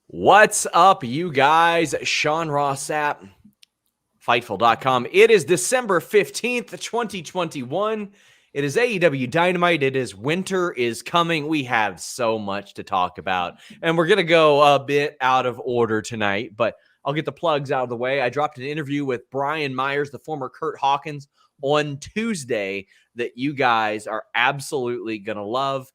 What's up, you guys? Sean Ross Sapp, Fightful.com. It is December 15th, 2021. It is AEW Dynamite. It is winter is coming. We have so much to talk about, and we're going to go a bit out of order tonight, but I'll get the plugs out of the way. I dropped an interview with Brian Myers, the former Kurt Hawkins, on Tuesday that you guys are absolutely going to love.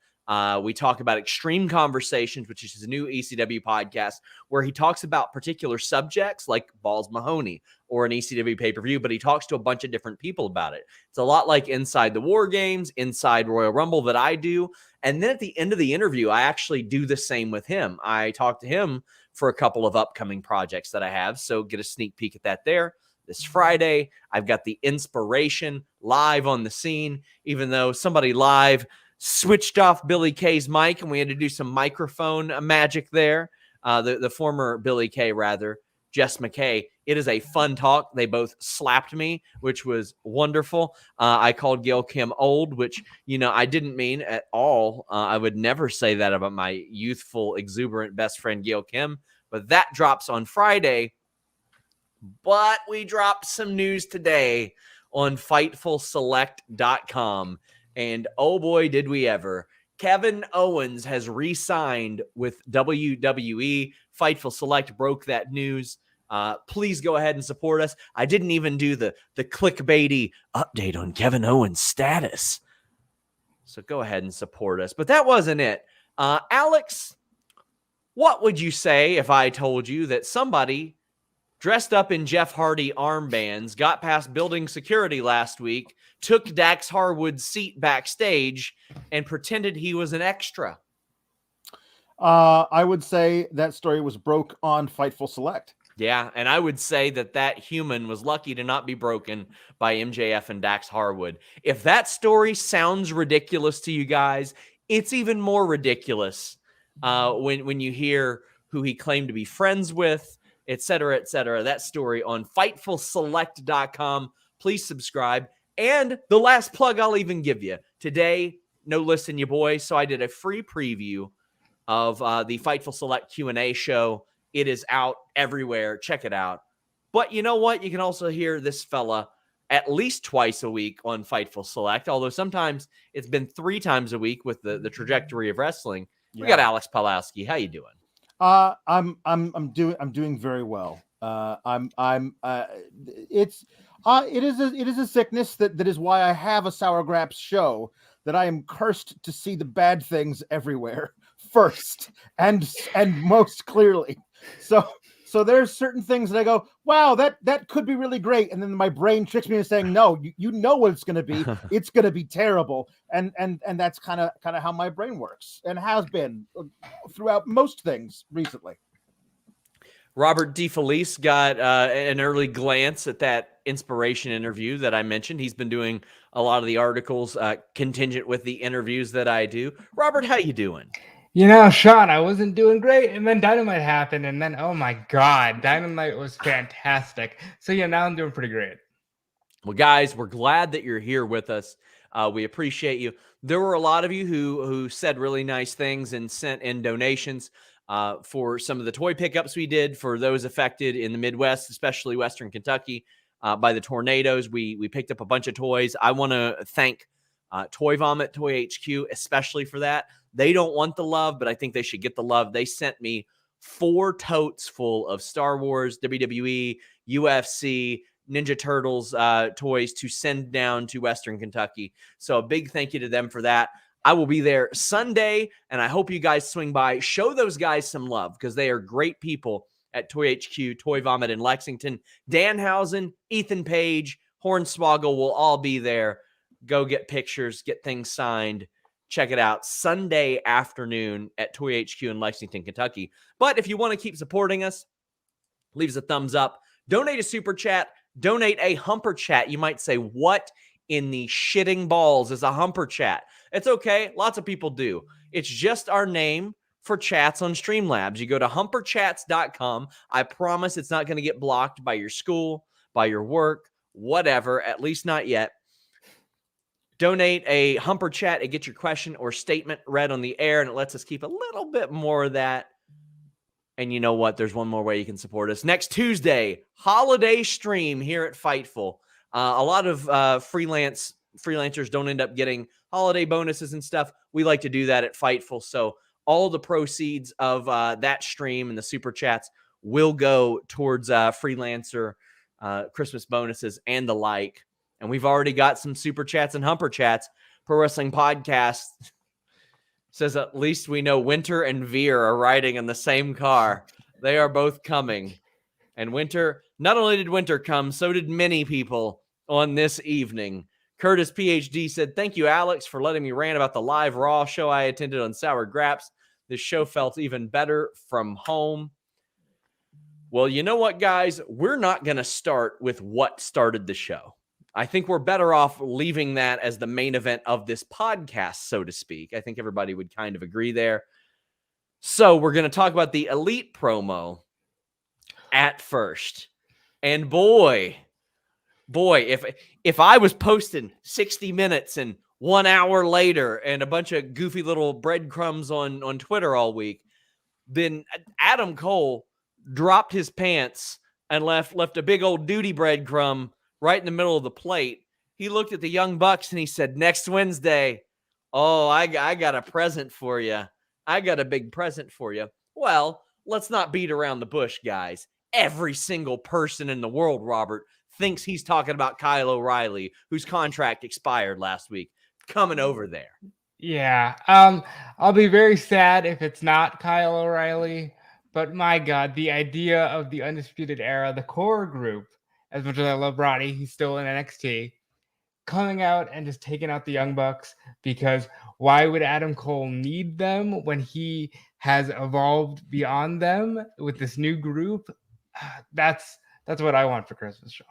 We talk about Extreme Conversations, which is his new ECW podcast, where he talks about particular subjects like Balls Mahoney or an ECW pay-per-view, but he talks to a bunch of different people about it. It's a lot like Inside the War Games, Inside Royal Rumble that I do. And then at the end of the interview, I actually do the same with him. I talk to him for a couple of upcoming projects that I have, so get a sneak peek at that there. This Friday, I've got the Inspiration live on the scene, even though somebody live switched off Billy Kay's mic and we had to do some microphone magic there. The former Billy Kay, rather, Jess McKay. It is a fun talk. They both slapped me, which was wonderful. I called Gail Kim old, which, I didn't mean at all. I would never say that about my youthful, exuberant best friend, Gail Kim. But that drops on Friday. But we dropped some news today on FightfulSelect.com. And oh boy, did we ever. Kevin Owens has re-signed with WWE. Fightful Select broke that news. Please go ahead and support us. I didn't even do the clickbaity update on Kevin Owens' status. So go ahead and support us. But that wasn't it. Alex, what would you say if I told you that somebody dressed up in Jeff Hardy armbands, got past building security last week, took Dax Harwood's seat backstage, and pretended he was an extra? I would say that story was broke on Fightful Select. Yeah, and I would say that human was lucky to not be broken by MJF and Dax Harwood. If that story sounds ridiculous to you guys, it's even more ridiculous when you hear who he claimed to be friends with, etc., etc. That story on FightfulSelect.com. Please subscribe. And the last plug I'll even give you. Today, no listen, you boy. So I did a free preview of the Fightful Select Q&A show. It is out everywhere. Check it out. But you know what? You can also hear this fella at least twice a week on Fightful Select, although sometimes it's been 3 times a week with the trajectory of wrestling. We got Alex Pawlowski. How you doing? I'm doing very well. It is a sickness that is why I have a Sour Graps show, that I am cursed to see the bad things everywhere first and most clearly. So there's certain things that I go, wow, that could be really great, and then my brain tricks me into saying, no, you know what it's going to be. It's going to be terrible, and that's kind of how my brain works and has been throughout most things recently. Robert DeFelice got an early glance at that Inspiration interview that I mentioned. He's been doing a lot of the articles contingent with the interviews that I do. Robert, how you doing? Sean, I wasn't doing great, and then Dynamite happened, and then, oh my God, Dynamite was fantastic. So, now I'm doing pretty great. Well, guys, we're glad that you're here with us. We appreciate you. There were a lot of you who said really nice things and sent in donations for some of the toy pickups we did for those affected in the Midwest, especially Western Kentucky, by the tornadoes. We picked up a bunch of toys. I want to thank Toy Vomit, Toy HQ, especially for that. They don't want the love, but I think they should get the love. They sent me 4 totes full of Star Wars, WWE, UFC, Ninja Turtles toys to send down to Western Kentucky. So a big thank you to them for that. I will be there Sunday, and I hope you guys swing by. Show those guys some love because they are great people at Toy HQ, Toy Vomit in Lexington. Danhausen, Ethan Page, Hornswoggle will all be there. Go get pictures, get things signed. Check it out Sunday afternoon at Toy HQ in Lexington, Kentucky. But if you want to keep supporting us, leave us a thumbs up. Donate a super chat. Donate a humper chat. You might say, what in the shitting balls is a humper chat? It's okay. Lots of people do. It's just our name for chats on Streamlabs. You go to humperchats.com. I promise it's not going to get blocked by your school, by your work, whatever, at least not yet. Donate a humper chat and get your question or statement read on the air, and it lets us keep a little bit more of that And you know what? There's one more way you can support us. Next Tuesday, holiday stream here at Fightful. A lot of freelancers don't end up getting holiday bonuses and stuff. We like to do that at Fightful. So all the proceeds of that stream and the super chats will go towards freelancer Christmas bonuses and the like. And we've already got some super chats and humper chats. Pro Wrestling Podcast says at least we know Winter and Veer are riding in the same car. They are both coming. And Winter, not only did Winter come, so did many people on this evening. Curtis PhD said, thank you, Alex, for letting me rant about the live Raw show I attended on Sour Graps. This show felt even better from home. Well, you know what, guys? We're not going to start with what started the show. I think we're better off leaving that as the main event of this podcast, so to speak. I think everybody would kind of agree there. So we're going to talk about the Elite promo at first. And boy, if I was posting 60 minutes and 1 hour later and a bunch of goofy little breadcrumbs on Twitter all week, then Adam Cole dropped his pants and left a big old duty breadcrumb right in the middle of the plate. He looked at the Young Bucks and he said, next Wednesday, oh, I got a present for you. I got a big present for you. Well, let's not beat around the bush, guys. Every single person in the world, Robert, thinks he's talking about Kyle O'Reilly, whose contract expired last week, coming over there. Yeah. I'll be very sad if it's not Kyle O'Reilly, but my God, the idea of the Undisputed Era, the core group, as much as I love Roddy, he's still in NXT, coming out and just taking out the Young Bucks, because why would Adam Cole need them when he has evolved beyond them with this new group? That's what I want for Christmas, Sean.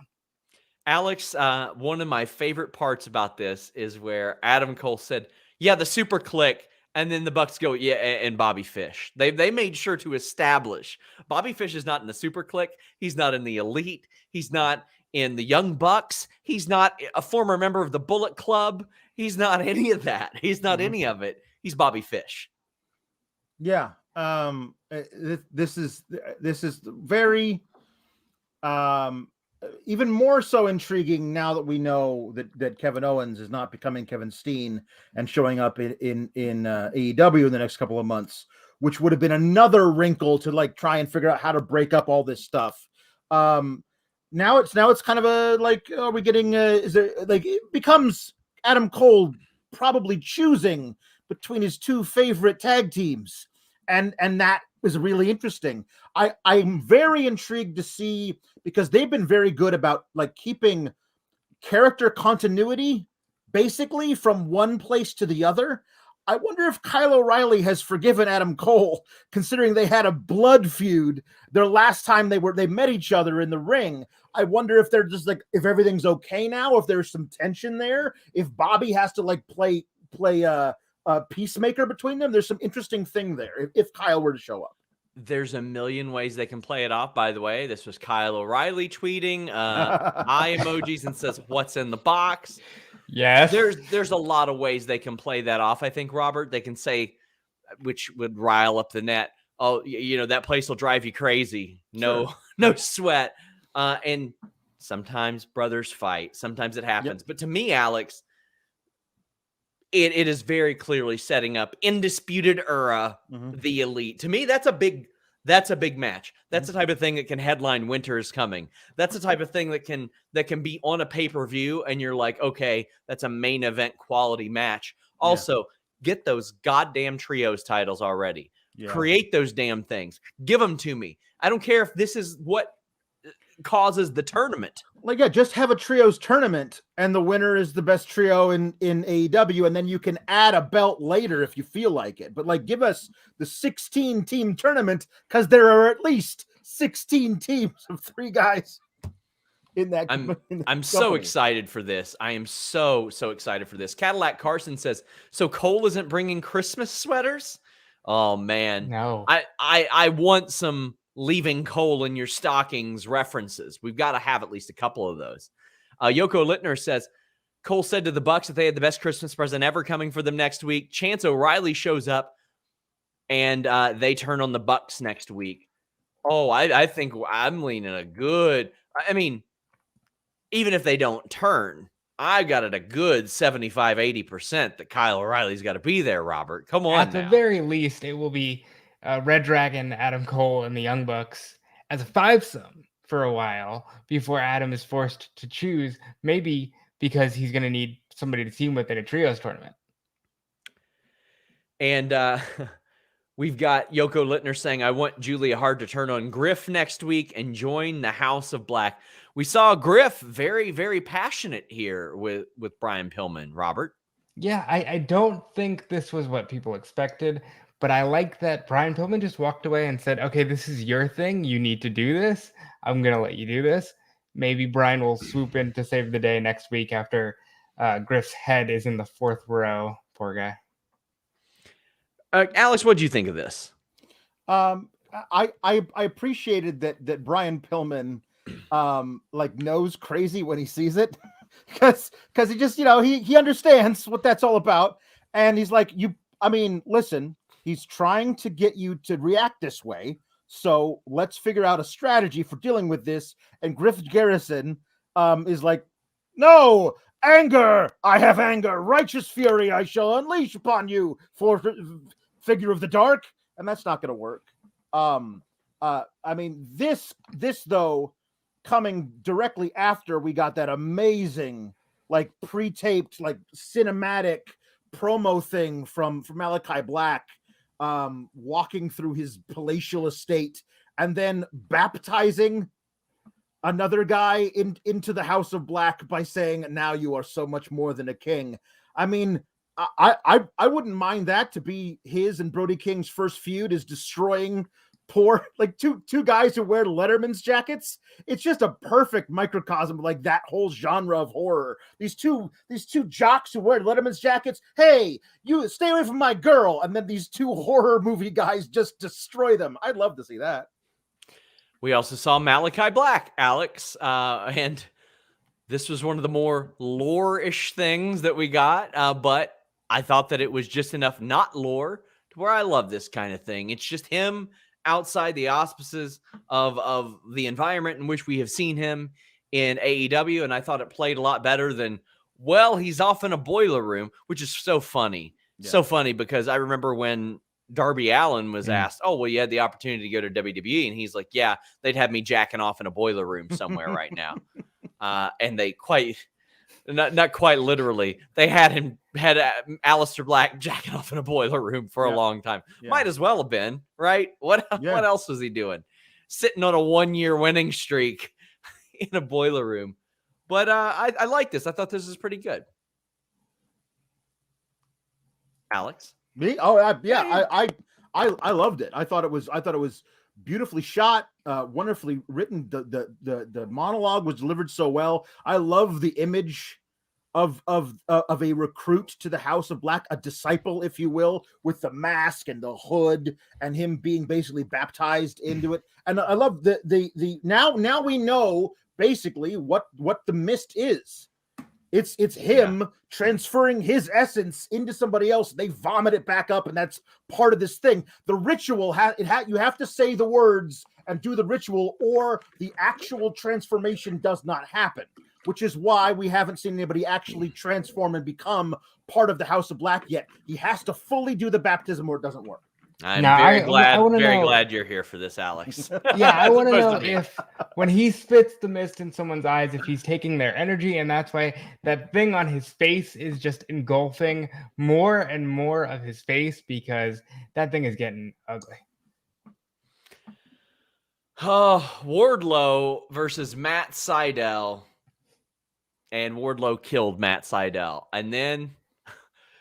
Alex, one of my favorite parts about this is where Adam Cole said, yeah, the super click, and then the Bucks go, yeah, and Bobby Fish. They made sure to establish Bobby Fish is not in the super click. He's not in the Elite. He's not in the Young Bucks. He's not a former member of the Bullet Club. He's not any of that. He's not any of it. He's Bobby Fish. Yeah. This is very even more so intriguing now that we know that Kevin Owens is not becoming Kevin Steen and showing up in AEW in the next couple of months, which would have been another wrinkle to like try and figure out how to break up all this stuff. Now it's kind of a like, are we getting is it like it becomes Adam Cole probably choosing between his two favorite tag teams, and that is really interesting. I'm very intrigued to see, because they've been very good about like keeping character continuity basically from one place to the other. I wonder if Kyle O'Reilly has forgiven Adam Cole, considering they had a blood feud their last time they met each other in the ring. I wonder if they're just like, if everything's okay now, if there's some tension there, if Bobby has to like play a peacemaker between them. There's some interesting thing there if Kyle were to show up. There's a million ways they can play it off, by the way. This was Kyle O'Reilly tweeting eye emojis and says, what's in the box? Yes. There's a lot of ways they can play that off. I think, Robert, they can say, which would rile up the net, oh, you know, that place will drive you crazy. No, sure. No sweat. And sometimes brothers fight. Sometimes it happens. Yep. But to me, Alex, it is very clearly setting up Undisputed Era, the Elite. To me, that's a big match. That's the type of thing that can headline Winter is Coming. That's the type of thing that can be on a pay-per-view, and you're like, okay, that's a main event quality match. Also, get those goddamn trios titles already. Yeah. Create those damn things. Give them to me. I don't care if this is what causes the tournament. Like, yeah, just have a trios tournament and the winner is the best trio in AEW, and then you can add a belt later if you feel like it. But like, give us the 16 team tournament, because there are at least 16 teams of 3 guys in that. I'm so excited for this. I am so excited for this. Cadillac Carson says, so Cole isn't bringing Christmas sweaters? Oh man, no. I want some leaving Cole in your stockings references. We've got to have at least a couple of those. Yoko Littner says, Cole said to the Bucks that they had the best Christmas present ever coming for them next week. Chance O'Reilly shows up and they turn on the Bucks next week. Oh, I think I'm leaning a good. I mean, even if they don't turn, I got it a good 75, 80% that Kyle O'Reilly's got to be there, Robert. Come on At the now. very least, it will be Red Dragon, Adam Cole, and the Young Bucks as a fivesome for a while before Adam is forced to choose, maybe because he's going to need somebody to team with in a trios tournament. And we've got Yoko Littner saying, I want Julia Hart to turn on Griff next week and join the House of Black. We saw Griff very, very passionate here with Brian Pillman, Robert. Yeah, I don't think this was what people expected, but I like that Brian Pillman just walked away and said, okay, this is your thing. You need to do this. I'm going to let you do this. Maybe Brian will swoop in to save the day next week after Griff's head is in the fourth row. Poor guy. Alex, what do you think of this? I appreciated that Brian Pillman like knows crazy when he sees it. Because he just, he understands what that's all about. And he's like, listen, he's trying to get you to react this way. So let's figure out a strategy for dealing with this. And Griff Garrison is like, no, anger. I have anger. Righteous fury I shall unleash upon you, for figure of the dark. And that's not going to work. This though, coming directly after we got that amazing, like pre-taped, like cinematic promo thing from Malachi Black, walking through his palatial estate and then baptizing another guy into the House of Black by saying, now you are so much more than a king. I mean, I wouldn't mind that to be his and Brody King's first feud, is destroying poor, like two guys who wear Letterman's jackets. It's just a perfect microcosm of like that whole genre of horror. These two jocks who wear Letterman's jackets. Hey, you stay away from my girl. And then these two horror movie guys just destroy them. I'd love to see that. We also saw Malachi Black, Alex, and this was one of the more lore-ish things that we got, but I thought that it was just enough not lore to where I love this kind of thing. It's just him outside the auspices of the environment in which we have seen him in AEW, and I thought it played a lot better than, well, he's off in a boiler room, which is so funny. Yeah. So funny, because I remember when Darby Allin was asked, oh, well, you had the opportunity to go to WWE, and he's like, yeah, they'd have me jacking off in a boiler room somewhere right now. And they not quite literally, they had Aleister Black jacking off in a boiler room for a long time. Yeah. Might as well have been, right? What else was he doing? Sitting on a 1-year winning streak in a boiler room. But I like this. I thought this was pretty good. Alex? Me? Oh, I loved it. I thought it was beautifully shot, wonderfully written. The monologue was delivered so well. I love the image of a recruit to the House of Black, a disciple, if you will, with the mask and the hood, and him being basically baptized into it. And I love the now we know basically what the mist is. It's him transferring his essence into somebody else. They vomit it back up, and that's part of this thing. The ritual you have to say the words and do the ritual, or the actual transformation does not happen. Which is why we haven't seen anybody actually transform and become part of the House of Black yet. He has to fully do the baptism, or it doesn't work. I'm very glad you're here for this, Alex. Yeah, I want to know if when he spits the mist in someone's eyes, if he's taking their energy, and that's why that thing on his face is just engulfing more and more of his face, because that thing is getting ugly. Oh, Wardlow versus Matt Sydal. And Wardlow killed Matt Sydal. And then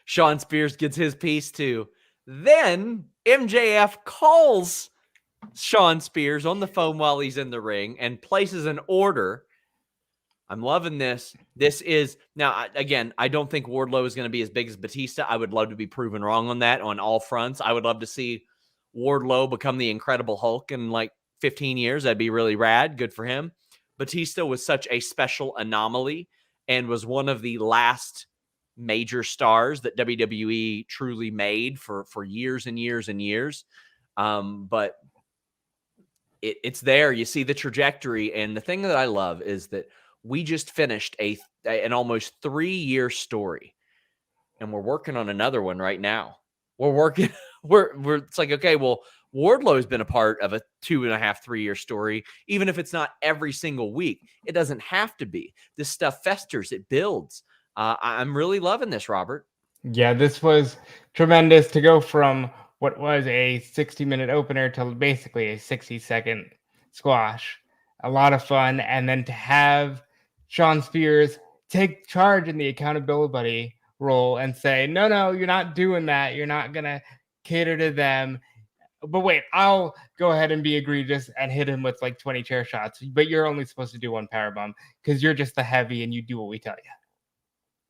Shawn Spears gets his piece too. Then MJF calls Shawn Spears on the phone while he's in the ring and places an order. I'm loving this. This is, now, again, I don't think Wardlow is going to be as big as Batista. I would love to be proven wrong on that on all fronts. I would love to see Wardlow become the Incredible Hulk in like 15 years. That'd be really rad. Good for him. Batista was such a special anomaly and was one of the last major stars that WWE truly made for years and years and years. But it's there. You see the trajectory. And the thing that I love is that we just finished an almost 3-year story, and we're working on another one right now. We're working, it's like, okay, well, Wardlow has been a part of a 2.5, 3-year story, even if it's not every single week. It doesn't have to be. This stuff festers, it builds. I'm really loving this, Robert. Yeah, this was tremendous to go from what was a 60-minute opener to basically a 60-second squash. A lot of fun. And then to have Shawn Spears take charge in the accountability role and say, no, you're not doing that. You're not going to cater to them. But wait, I'll go ahead and be egregious and hit him with like 20 chair shots. But you're only supposed to do one powerbomb because you're just the heavy and you do what we tell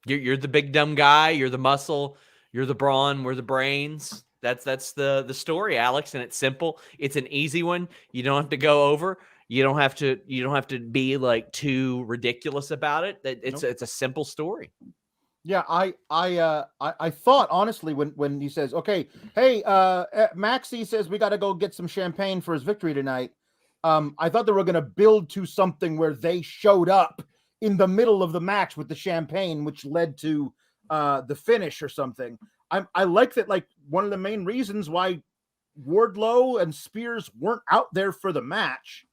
you. You're the big dumb guy. You're the muscle. You're the brawn. We're the brains. That's the story, Alex, and it's simple. It's an easy one. You don't have to go over. You don't have to be like too ridiculous about it. It's a simple story. Yeah, I thought honestly when he says, okay, hey, Maxie says we got to go get some champagne for his victory tonight. I thought they were going to build to something where they showed up in the middle of the match with the champagne, which led to the finish or something. I like that. Like, one of the main reasons why Wardlow and Spears weren't out there for the match,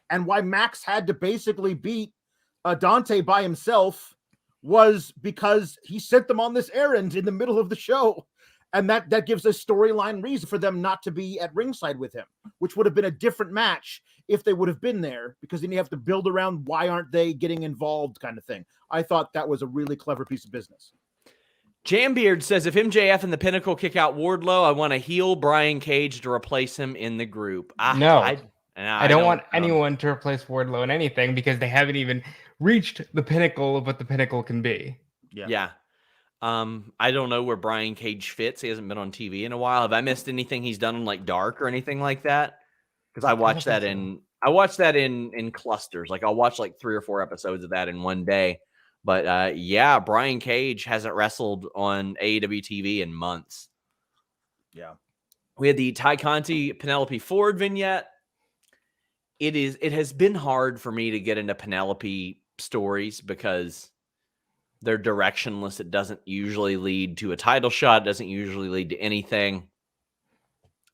and why Max had to basically beat Dante by himself, was because he sent them on this errand in the middle of the show. And that gives a storyline reason for them not to be at ringside with him, which would have been a different match if they would have been there, because then you have to build around why aren't they getting involved kind of thing. I thought that was a really clever piece of business. Jambeard says, if MJF and the Pinnacle kick out Wardlow, I want to heel Brian Cage to replace him in the group. I don't want anyone to replace Wardlow in anything, because they haven't even reached the pinnacle of what the Pinnacle can be. Yeah. I don't know where Brian Cage fits. He hasn't been on TV in a while. Have I missed anything he's done on like Dark or anything like that? Because I watched that in clusters. Like, I'll watch like 3 or 4 episodes of that in one day. But yeah, Brian Cage hasn't wrestled on AEW TV in months. Yeah. We had the Ty Conti Penelope Ford vignette. It has been hard for me to get into Penelope stories because they're directionless. It doesn't usually lead to a title shot. It doesn't usually lead to anything.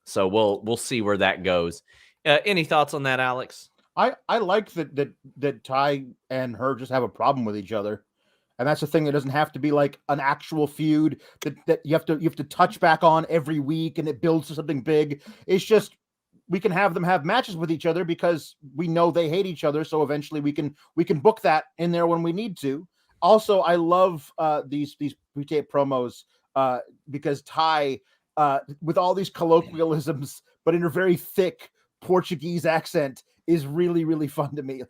So we'll see where that goes. Any thoughts on that, Alex? I like that Ty and her just have a problem with each other. And that's the thing. That doesn't have to be like an actual feud that you have to touch back on every week and it builds to something big. It's just, we can have them have matches with each other because we know they hate each other. So eventually we can book that in there when we need to. Also, I love these pre-tape promos because Ty, with all these colloquialisms, but in a very thick Portuguese accent, is really, really fun to me.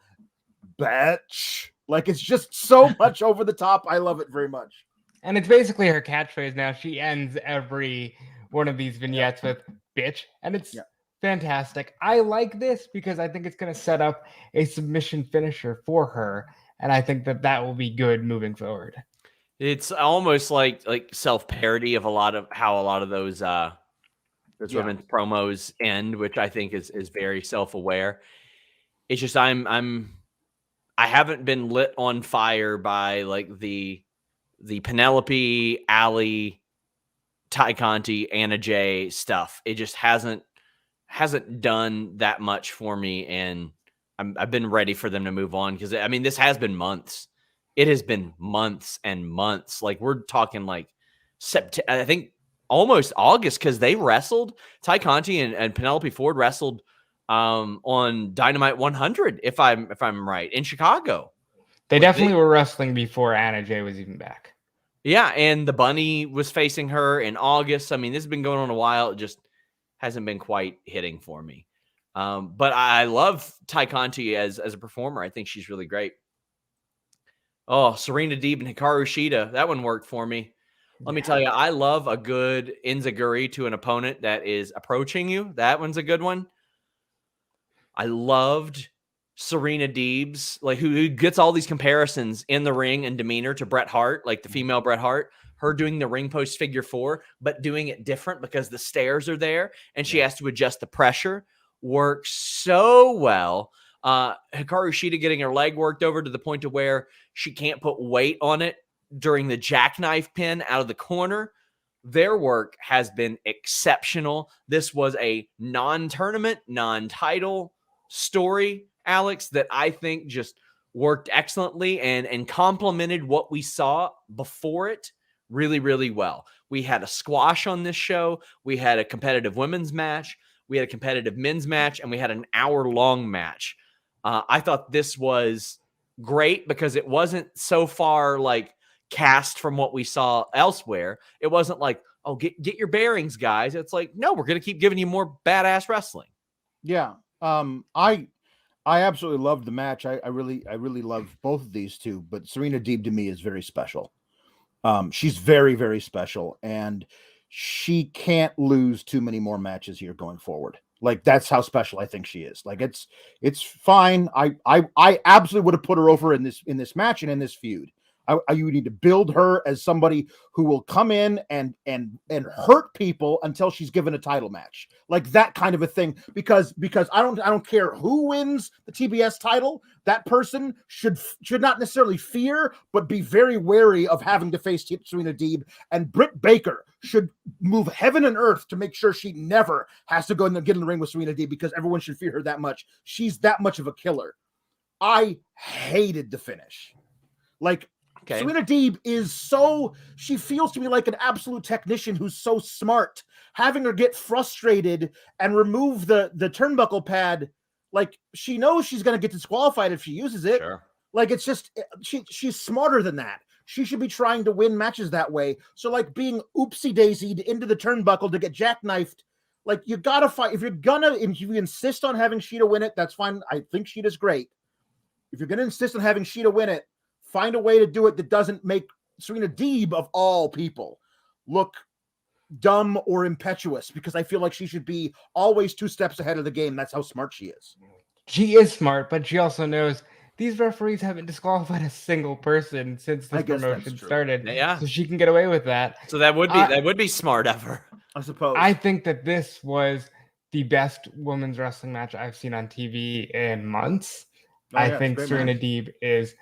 Batch. Like, it's just so much over the top. I love it very much. And it's basically her catchphrase now. She ends every one of these vignettes with bitch. And it's fantastic. I like this because I think it's going to set up a submission finisher for her. And I think that will be good moving forward. It's almost like self-parody of how a lot of those women's promos end, which I think is very self-aware. It's just I haven't been lit on fire by like the Penelope, Allie, Ty Conti, Anna Jay stuff. It just hasn't done that much for me, and I've been ready for them to move on, because I mean, this has been months. It has been months and months. Like, we're talking like September, I think almost August, because they wrestled. Ty Conti and Penelope Ford wrestled on Dynamite 100, if I'm right, in Chicago. They definitely were wrestling before Anna Jay was even back. Yeah, and the Bunny was facing her in August. I mean, this has been going on a while. It just hasn't been quite hitting for me. But I love Ty Conti as a performer. I think she's really great. Oh, Serena Deeb and Hikaru Shida. That one worked for me. Let me tell you, I love a good enziguri to an opponent that is approaching you. That one's a good one. I loved Serena Deeb's, like, who gets all these comparisons in the ring and demeanor to Bret Hart, like the female Bret Hart. Her doing the ring post figure 4, but doing it different because the stairs are there and she has to adjust the pressure. work so well. Hikaru Shida getting her leg worked over to the point to where she can't put weight on it during the jackknife pin out of the corner. Their work has been exceptional. This was a non-tournament, non-title story, Alex, that I think just worked excellently and complemented what we saw before it really, really well. We had a squash on this show. We had a competitive women's match. We had a competitive men's match, and we had an hour-long match. I thought this was great because it wasn't so far like cast from what we saw elsewhere. It wasn't like, oh, get your bearings, guys. It's like, no, we're going to keep giving you more badass wrestling. Yeah. I absolutely loved the match. I really love both of these two, but Serena Deeb to me is very special. She's very, very special, and she can't lose too many more matches here going forward. Like, that's how special I think she is. Like, it's fine. I absolutely would have put her over in this match and in this feud. You need to build her as somebody who will come in and hurt people until she's given a title match, like that kind of a thing. Because I don't care who wins the TBS title, that person should not necessarily fear, but be very wary of having to face Serena Deeb. And Britt Baker should move heaven and earth to make sure she never has to go and get in the ring with Serena Deeb, because everyone should fear her that much. She's that much of a killer. I hated the finish. Like, okay. Serena Deeb she feels to me like an absolute technician who's so smart. Having her get frustrated and remove the turnbuckle pad, like, she knows she's going to get disqualified if she uses it. Sure. Like, it's just, she's smarter than that. She should be trying to win matches that way. So, like, being oopsie-daisied into the turnbuckle to get jackknifed, like, you got to fight. If you insist on having Shida win it, that's fine. I think Shida's great. If you're going to insist on having Shida win it, find a way to do it that doesn't make Serena Deeb, of all people, look dumb or impetuous, because I feel like she should be always 2 steps ahead of the game. That's how smart she is. She is smart, but she also knows these referees haven't disqualified a single person since this promotion started. Yeah. So she can get away with that. So that would be smart of her, I suppose. I think that this was the best women's wrestling match I've seen on TV in months. I think Serena Deeb is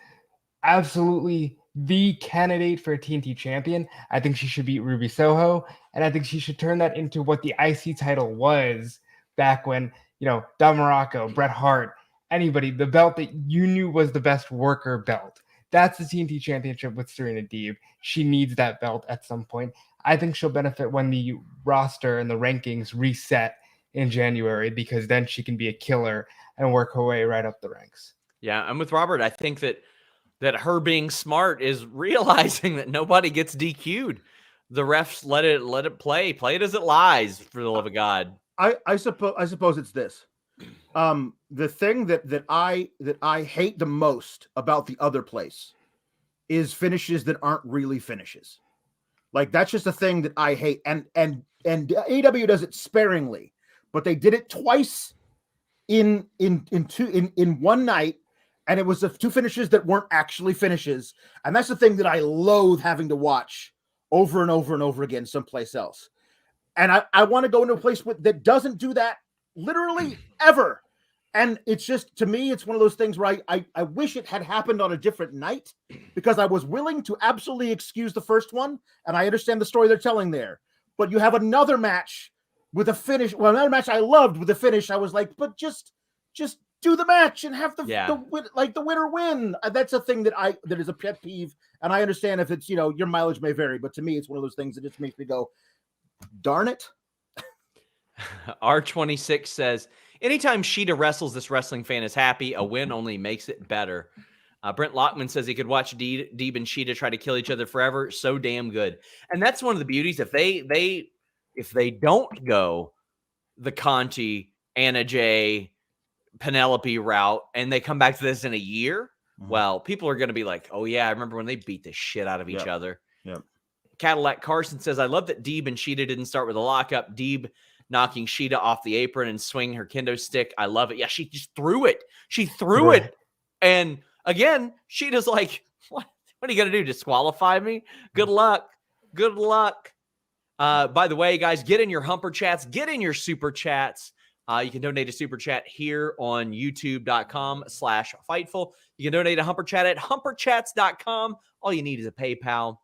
absolutely the candidate for a TNT champion. I think she should beat Ruby Soho, and I think she should turn that into what the IC title was back when, Don Morocco, Bret Hart, anybody, the belt that you knew was the best worker belt. That's the TNT championship with Serena Deeb. She needs that belt at some point. I think she'll benefit when the roster and the rankings reset in January, because then she can be a killer and work her way right up the ranks. Yeah, I'm with Robert. I think that her being smart is realizing that nobody gets DQ'd. The refs let it play it as it lies, for the love of God. I suppose it's this. The thing that I hate the most about the other place is finishes that aren't really finishes. Like, that's just a thing that I hate. And AEW does it sparingly, but they did it twice in one night. And it was the 2 finishes that weren't actually finishes. And that's the thing that I loathe having to watch over and over and over again someplace else. And I want to go into a place that doesn't do that literally ever. And it's just, to me, it's one of those things where I wish it had happened on a different night, because I was willing to absolutely excuse the first one. And I understand the story they're telling there. But you have another match with a finish. Well, another match I loved with a finish. I was like, but just do the match and have the winner win. That's a thing that is a pet peeve. And I understand if it's, your mileage may vary, but to me, it's one of those things that just makes me go, darn it. R26 says, anytime Shida wrestles, this wrestling fan is happy. A win only makes it better. Brent Lockman says he could watch Deeb and Shida try to kill each other forever. So damn good. And that's one of the beauties. If they don't go the Conti, Anna Jay, Penelope route, and they come back to this in a year, well, people are going to be like, oh yeah, I remember when they beat the shit out of each other. Yep. Cadillac Carson says, I love that Deeb and Shida didn't start with a lockup. Deeb knocking Shida off the apron and swinging her kendo stick. I love it. Yeah, she just threw it. She threw it. And again, Shida's like, what are you going to do? Disqualify me? Good luck. Good luck. By the way, guys, get in your humper chats. Get in your super chats. You can donate a super chat here on youtube.com/Fightful. You can donate a humper chat at humperchats.com. All you need is a PayPal.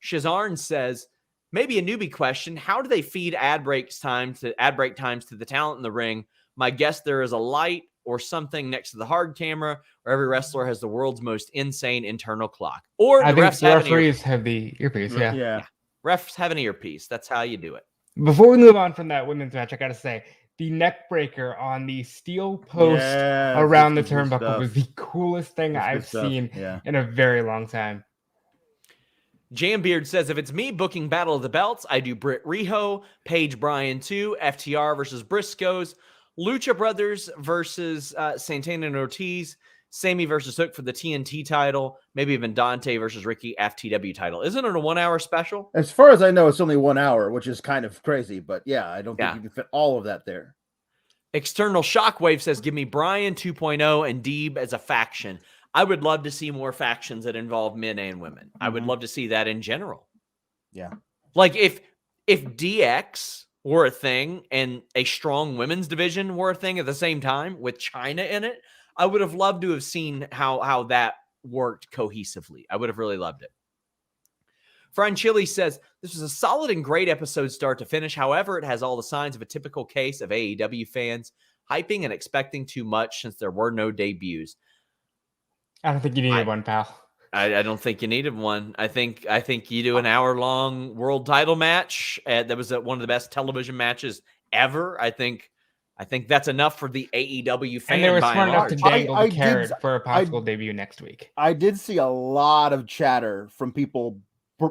Shazarn says, maybe a newbie question. How do they feed ad break times to the talent in the ring? My guess there is a light or something next to the hard camera, or every wrestler has the world's most insane internal clock. Or I the think refs the have an referees have the earpiece. Yeah. Yeah. refs have an earpiece. That's how you do it. Before we move on from that women's match, I gotta say the neck breaker on the steel post Yeah, around the this is good turnbuckle stuff. was the coolest thing That's good I've stuff. seen Yeah. in a very long time. Jambeard says, if it's me booking Battle of the Belts, I do Britt Riho, Paige Bryan 2, FTR versus Briscoes, Lucha Brothers versus Santana and Ortiz, Sammy versus Hook for the TNT title, maybe even Dante versus Ricky FTW title. Isn't it a 1 hour special? As far as I know, it's only 1 hour, which is kind of crazy. But yeah, I don't think Yeah. you can fit all of that there. External Shockwave says, give me Bryan 2.0 and Deeb as a faction. I would love to see more factions that involve men and women. I would love to see that in general. Yeah. Like if DX were a thing and a strong women's division were a thing at the same time with China in it, I would have loved to have seen how that worked cohesively. I would have really loved it. Fran Chili says, this was a solid and great episode start to finish. However, it has all the signs of a typical case of AEW fans hyping and expecting too much since there were no debuts. I don't think you needed one, pal. I don't think you needed one. I think you do an hour-long world title match. That was one of the best television matches ever. I think that's enough for the AEW fan. And they were by smart and enough to large. dangle the carrot for a possible debut next week. I did see a lot of chatter from people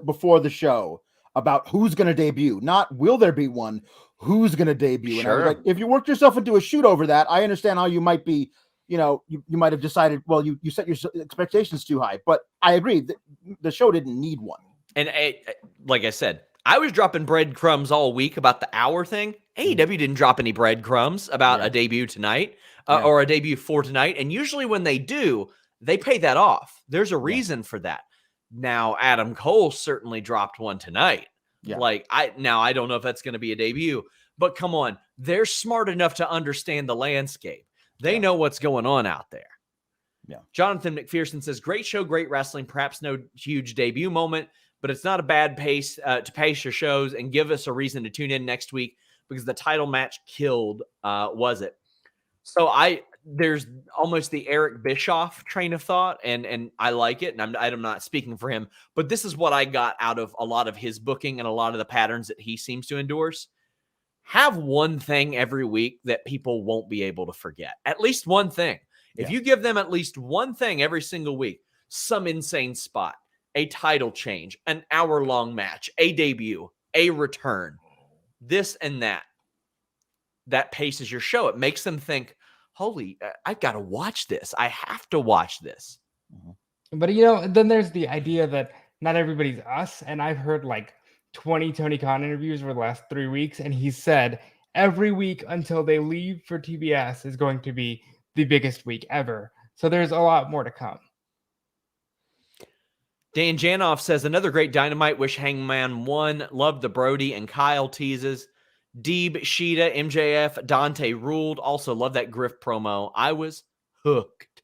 before the show about who's going to debut. Not will there be one, who's going to debut. And I was like, if you worked yourself into a shoot over that, I understand how you might be, you might have decided, well, you set your expectations too high. But I agree that the show didn't need one. And like I said, I was dropping breadcrumbs all week about the hour thing. AEW didn't drop any breadcrumbs about a debut tonight or a debut for tonight. And usually when they do, they pay that off. There's a reason for that. Now, Adam Cole certainly dropped one tonight. Yeah. I don't know if that's going to be a debut, but come on. They're smart enough to understand the landscape. They know what's going on out there. Yeah. Jonathan McPherson says, great show, great wrestling, perhaps no huge debut moment, but it's not a bad pace to pace your shows and give us a reason to tune in next week because the title match killed, was it? So there's almost the Eric Bischoff train of thought, and I like it, and I'm not speaking for him, but this is what I got out of a lot of his booking and a lot of the patterns that he seems to endorse. Have one thing every week that people won't be able to forget. At least one thing. If you give them at least one thing every single week, some insane spot, a title change, an hour-long match, a debut, a return, this and that paces your show. It makes them think, holy, I got to watch this. I have to watch this. But, then there's the idea that not everybody's us. And I've heard like 20 Tony Khan interviews over the last 3 weeks. And he said every week until they leave for TBS is going to be the biggest week ever. So there's a lot more to come. Dan Janoff says, another great Dynamite. Wish Hangman won. Loved the Brody and Kyle teases. Deeb, Shida, MJF, Dante ruled. Also love that Griff promo. I was hooked.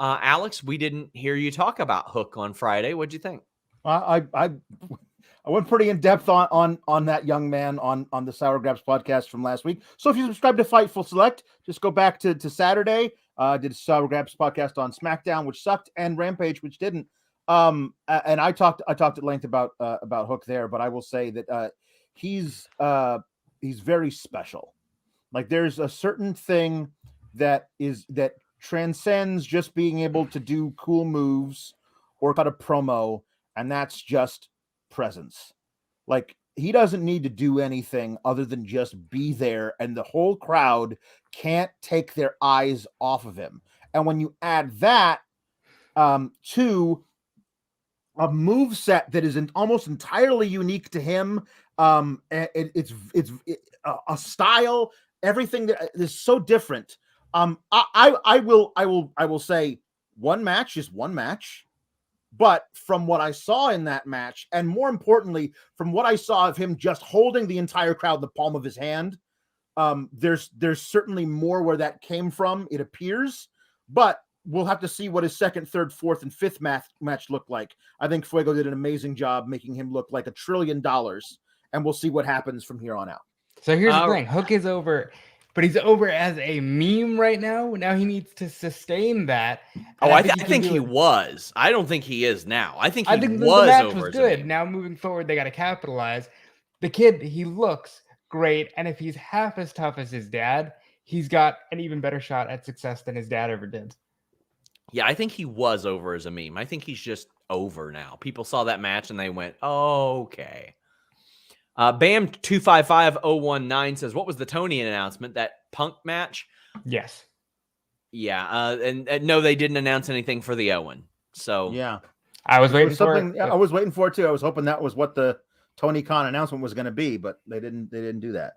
Alex, we didn't hear you talk about Hook on Friday. What'd you think? I went pretty in depth on that young man on the Sour Grabs podcast from last week. So if you subscribe to Fightful Select, just go back to Saturday. Did Sour Grabs podcast on SmackDown, which sucked, and Rampage, which didn't. And I talked at length about Hook there, but I will say that he's very special. Like there's a certain thing that transcends just being able to do cool moves or cut a promo, and that's just presence. Like he doesn't need to do anything other than just be there, and the whole crowd can't take their eyes off of him. And when you add that to a move set that is almost entirely unique to him, it's a style, everything that is so different. I will say one match is one match, but from what I saw in that match, and more importantly, from what I saw of him just holding the entire crowd in the palm of his hand, There's certainly more where that came from, it appears, but we'll have to see what his second, third, fourth, and fifth match look like. I think Fuego did an amazing job making him look like $1 trillion, and we'll see what happens from here on out. So here's the thing. Hook is over, but he's over as a meme right now. Now he needs to sustain that. I think he was. I don't think he is now. I think the match over was good. Now moving forward, they got to capitalize. The kid, he looks great, and if he's half as tough as his dad, he's got an even better shot at success than his dad ever did. Yeah, I think he was over as a meme. I think he's just over now. People saw that match and they went, oh, okay. Bam255019 says, what was the Tony announcement? That Punk match? Yes. Yeah, and no, they didn't announce anything for the Owen. So yeah, I was waiting for it. I was waiting for it too. I was hoping that was what the Tony Khan announcement was going to be, but they didn't do that.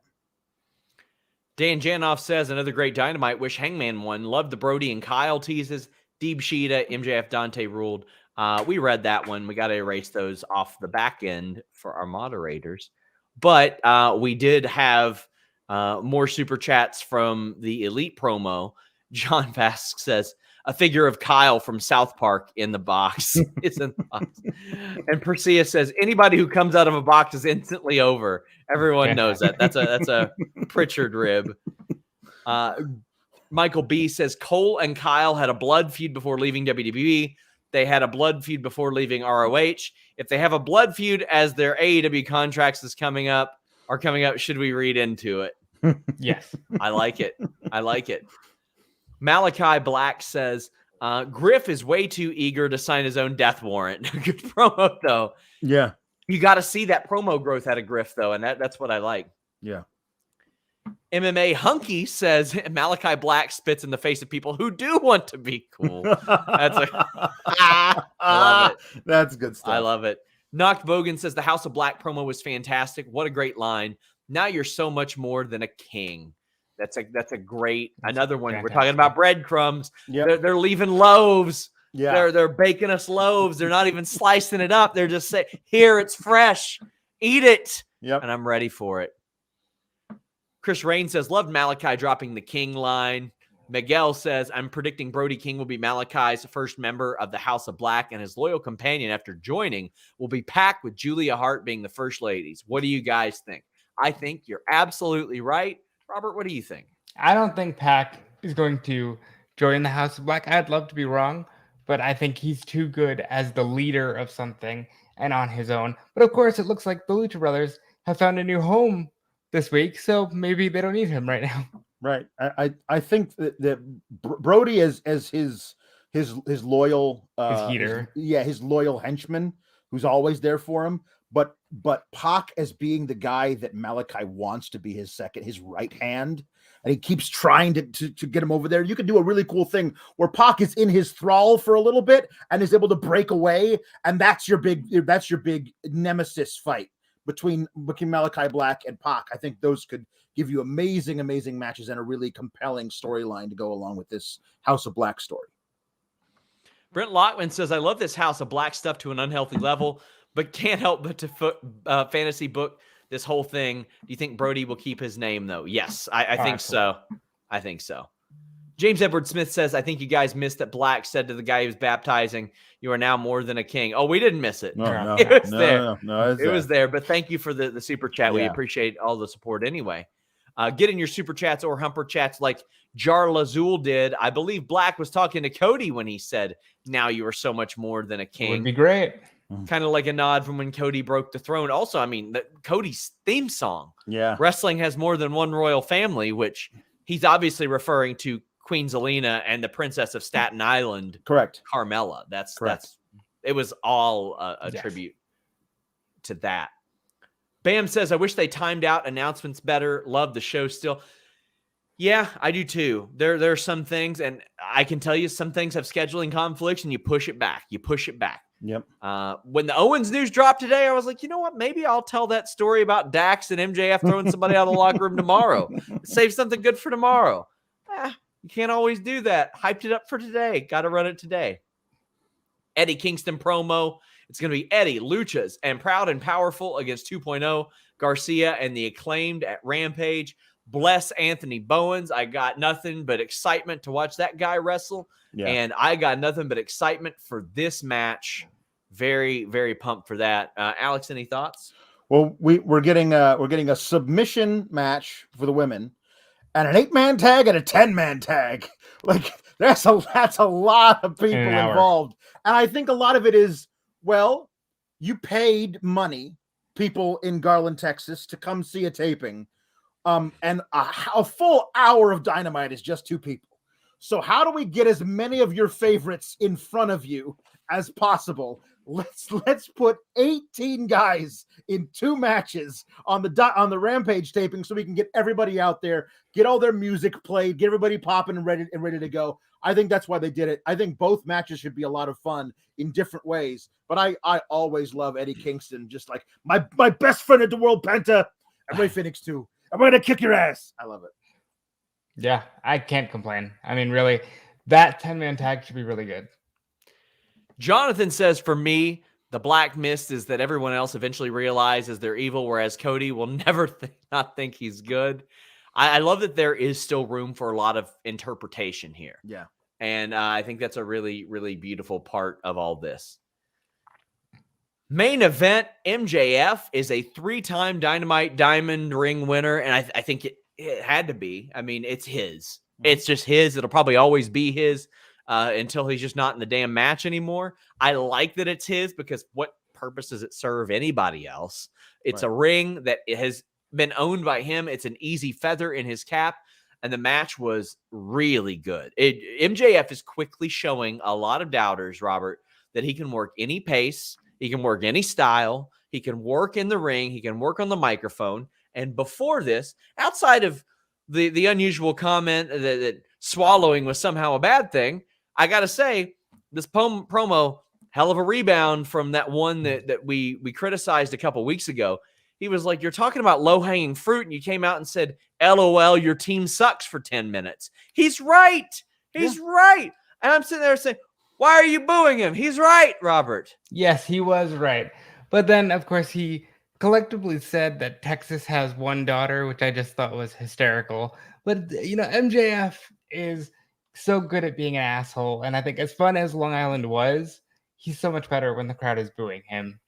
Dan Janoff says, another great Dynamite. Wish Hangman won. Loved the Brody and Kyle teases. Deeb, Shida, MJF, Dante ruled. We read that one. We got to erase those off the back end for our moderators. But we did have more super chats from the Elite promo. John Vask says, a figure of Kyle from South Park in the box. It's in the box. And Perseus says, anybody who comes out of a box is instantly over. Everyone knows that. That's a Pritchard rib. Michael B says, Cole and Kyle had a blood feud before leaving WWE. They had a blood feud before leaving ROH. If they have a blood feud as their AEW contracts are coming up, should we read into it? Yes. I like it. Malachi Black says, Griff is way too eager to sign his own death warrant. Good promo, though. Yeah. You got to see that promo growth out of Griff, though, and that's what I like. Yeah. MMA Hunky says, Malachi Black spits in the face of people who do want to be cool. I love it. That's good stuff. I love it. Knocked Bogan says, the House of Black promo was fantastic. What a great line. Now you're so much more than a king. That's a great, another one. Fantastic. We're talking about breadcrumbs. Yep. They're leaving loaves. Yeah. They're baking us loaves. They're not even slicing it up. They're just saying, here, it's fresh. Eat it. Yep. And I'm ready for it. Chris Rain says, loved Malachi dropping the King line. Miguel says, I'm predicting Brody King will be Malachi's first member of the House of Black, and his loyal companion after joining will be Pac, with Julia Hart being the first ladies. What do you guys think? I think you're absolutely right. Robert, what do you think? I don't think Pac is going to join the House of Black. I'd love to be wrong, but I think he's too good as the leader of something and on his own. But of course, it looks like the Lucha Brothers have found a new home this week, so maybe they don't need him right now. Right. I think that Brody as his loyal His heater. his loyal henchman who's always there for him. But Pac as being the guy that Malachi wants to be his right hand, and he keeps trying to get him over there. You could do a really cool thing where Pac is in his thrall for a little bit and is able to break away, and that's your big nemesis fight between Malachi Black and Pac. I think those could give you amazing matches and a really compelling storyline to go along with this House of Black story. Brent Lockman says, I love this House of Black stuff to an unhealthy level, but can't help but to fantasy book this whole thing. Do you think Brody will keep his name, though? Yes, I think so. I think so. James Edward Smith says, I think you guys missed that Black said to the guy he was baptizing, you are now more than a king. Oh, we didn't miss it. No, it was there. No, it was there. But thank you for the super chat. Yeah. We appreciate all the support anyway. Get in your super chats or humper chats like Jar Lazul did. I believe Black was talking to Cody when he said, now you are so much more than a king. Would be great. Kind of like a nod from when Cody broke the throne. Also, I mean, Cody's theme song. Yeah. Wrestling has more than one royal family, which he's obviously referring to Queen Zelina and the Princess of Staten Island. Correct. Carmella. Correct. It was all a tribute to that. Bam says, I wish they timed out announcements better. Love the show still. Yeah, I do too. There are some things, and I can tell you some things have scheduling conflicts, and you push it back. Yep. When the Owens news dropped today, I was like, you know what? Maybe I'll tell that story about Dax and MJF throwing somebody out of the locker room tomorrow. Save something good for tomorrow. You can't always do that. Hyped it up for today. Got to run it today. Eddie Kingston promo. It's going to be Eddie, Luchas, and Proud and Powerful against 2.0, Garcia and the Acclaimed at Rampage. Bless Anthony Bowens. I got nothing but excitement to watch that guy wrestle. Yeah. And I got nothing but excitement for this match. Very, very pumped for that. Alex, any thoughts? Well, we're getting a submission match for the women, and an 8-man tag and a 10-man tag. Like that's a lot of people involved, and I think a lot of it is, well, you paid money, people in Garland, Texas, to come see a taping, and a full hour of Dynamite is just 2 people. So how do we get as many of your favorites in front of you as possible? Let's put 18 guys in 2 matches on the Rampage taping, so we can get everybody out there, get all their music played, get everybody popping and ready to go. I think that's why they did it. I think both matches should be a lot of fun in different ways. But I always love Eddie Kingston, just like my best friend at the World Penta, and Ray Phoenix too. I'm gonna kick your ass. I love it. Yeah, I can't complain. I mean, really, that 10-man tag should be really good. Jonathan says, for me, the black mist is that everyone else eventually realizes they're evil, whereas Cody will never not think he's good. I love that there is still room for a lot of interpretation here. Yeah. And I think that's a really, really beautiful part of all this. Main event, MJF is a 3-time Dynamite Diamond Ring winner, and I think it had to be. I mean, it's his. It's just his. It'll probably always be his. Until he's just not in the damn match anymore. I like that it's his, because what purpose does it serve anybody else? It's a ring that has been owned by him. It's an easy feather in his cap, and the match was really good. MJF is quickly showing a lot of doubters, Robert, that he can work any pace, he can work any style, he can work in the ring, he can work on the microphone. And before this, outside of the unusual comment that swallowing was somehow a bad thing, I got to say, this promo, hell of a rebound from that one that we criticized a couple weeks ago. He was like, you're talking about low-hanging fruit, and you came out and said, LOL, your team sucks for 10 minutes. He's right. He's right. And I'm sitting there saying, why are you booing him? He's right, Robert. Yes, he was right. But then, of course, he collectively said that Texas has 1 daughter, which I just thought was hysterical. But, MJF is so good at being an asshole, and I think as fun as Long Island was, he's so much better when the crowd is booing him.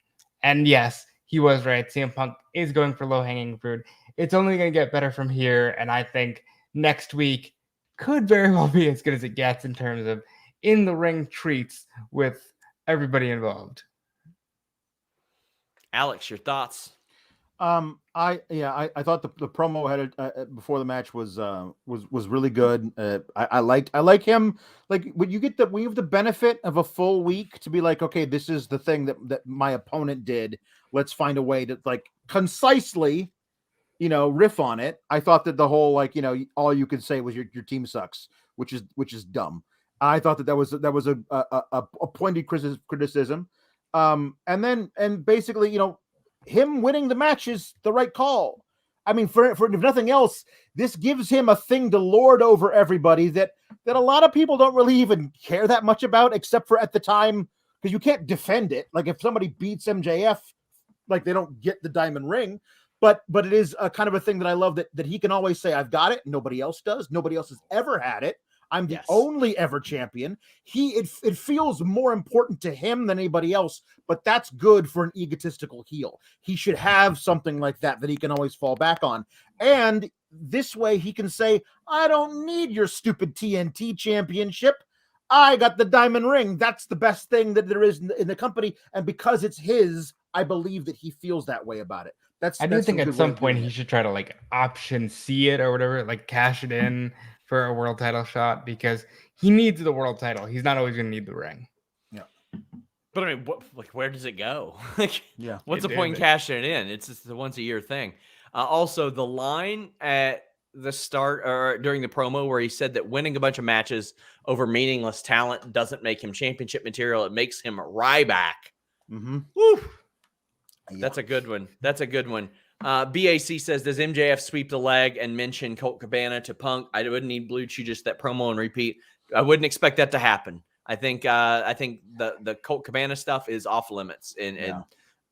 And yes, he was right. CM Punk is going for low-hanging fruit. It's only going to get better from here, and I think next week could very well be as good as it gets in terms of in-the-ring treats with everybody involved. Alex, your thoughts? I thought the promo had before the match was really good. I like him. Like when you have the benefit of a full week to be like, okay, this is the thing that my opponent did. Let's find a way to like concisely, riff on it. I thought that the whole all you could say was your team sucks, which is dumb. I thought that was a pointed criticism. And basically, him winning the match is the right call. I mean, for if nothing else, this gives him a thing to lord over everybody that a lot of people don't really even care that much about, except for at the time, because you can't defend it. Like if somebody beats MJF, like they don't get the diamond ring. But it is a kind of a thing that I love that he can always say, I've got it. Nobody else does. Nobody else has ever had it. I'm the only ever champion. It feels more important to him than anybody else, but that's good for an egotistical heel. He should have something like that he can always fall back on. And this way he can say, I don't need your stupid TNT championship. I got the diamond ring. That's the best thing that there is in the company. And because it's his, I believe that he feels that way about it. I do think at some point he should try to like option C it or whatever, like cash it in for a world title shot, because he needs the world title. He's not always going to need the ring. Yeah. But I mean, where does it go? What's the point in cashing it in? It's just the once a year thing. Also, the line at the start or during the promo where he said that winning a bunch of matches over meaningless talent doesn't make him championship material. It makes him Ryback. Mm-hmm. Woo! Yeah. That's a good one. BAC says, does MJF sweep the leg and mention Colt Cabana to Punk? I wouldn't need Blue Chew, just that promo and repeat. I wouldn't expect that to happen. I think the Colt Cabana stuff is off limits, and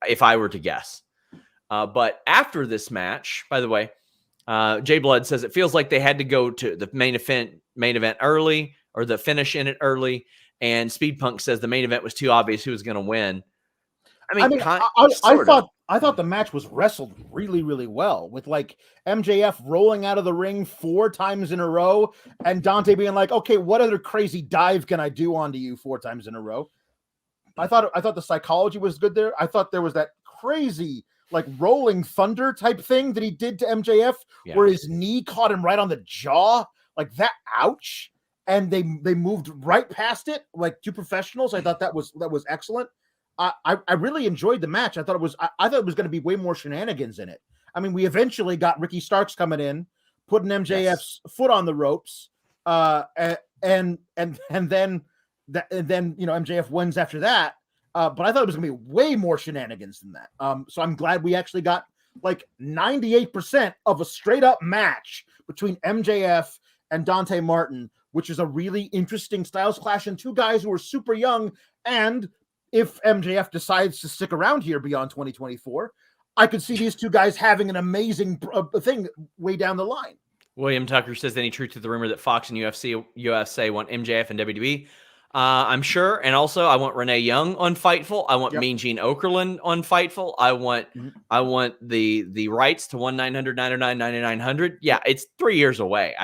if I were to guess. But after this match, by the way, Jay Blood says it feels like they had to go to the main event early, or the finish in it early. And Speed Punk says the main event was too obvious who was going to win. I thought the match was wrestled really, really well, with like MJF rolling out of the ring 4 times in a row and Dante being like, okay, what other crazy dive can I do onto you 4 times in a row? I thought the psychology was good there. I thought there was that crazy like rolling thunder type thing that he did to MJF, where his knee caught him right on the jaw, like that. Ouch. And they moved right past it like 2 professionals. I thought that was excellent. I really enjoyed the match. I thought it was going to be way more shenanigans in it. I mean, we eventually got Ricky Starks coming in, putting MJF's foot on the ropes, and then MJF wins after that. But I thought it was going to be way more shenanigans than that. So I'm glad we actually got like 98% of a straight up match between MJF and Dante Martin, which is a really interesting styles clash, and 2 guys who are super young. And if MJF decides to stick around here beyond 2024, I could see these 2 guys having an amazing thing way down the line. William Tucker says, any truth to the rumor that Fox and USA want MJF and WWE? I'm sure. And also, I want Renee Young on Fightful. I want Mean Gene Okerlund on Fightful. I want the rights to 1-900-909-9900. Yeah, it's 3 years away.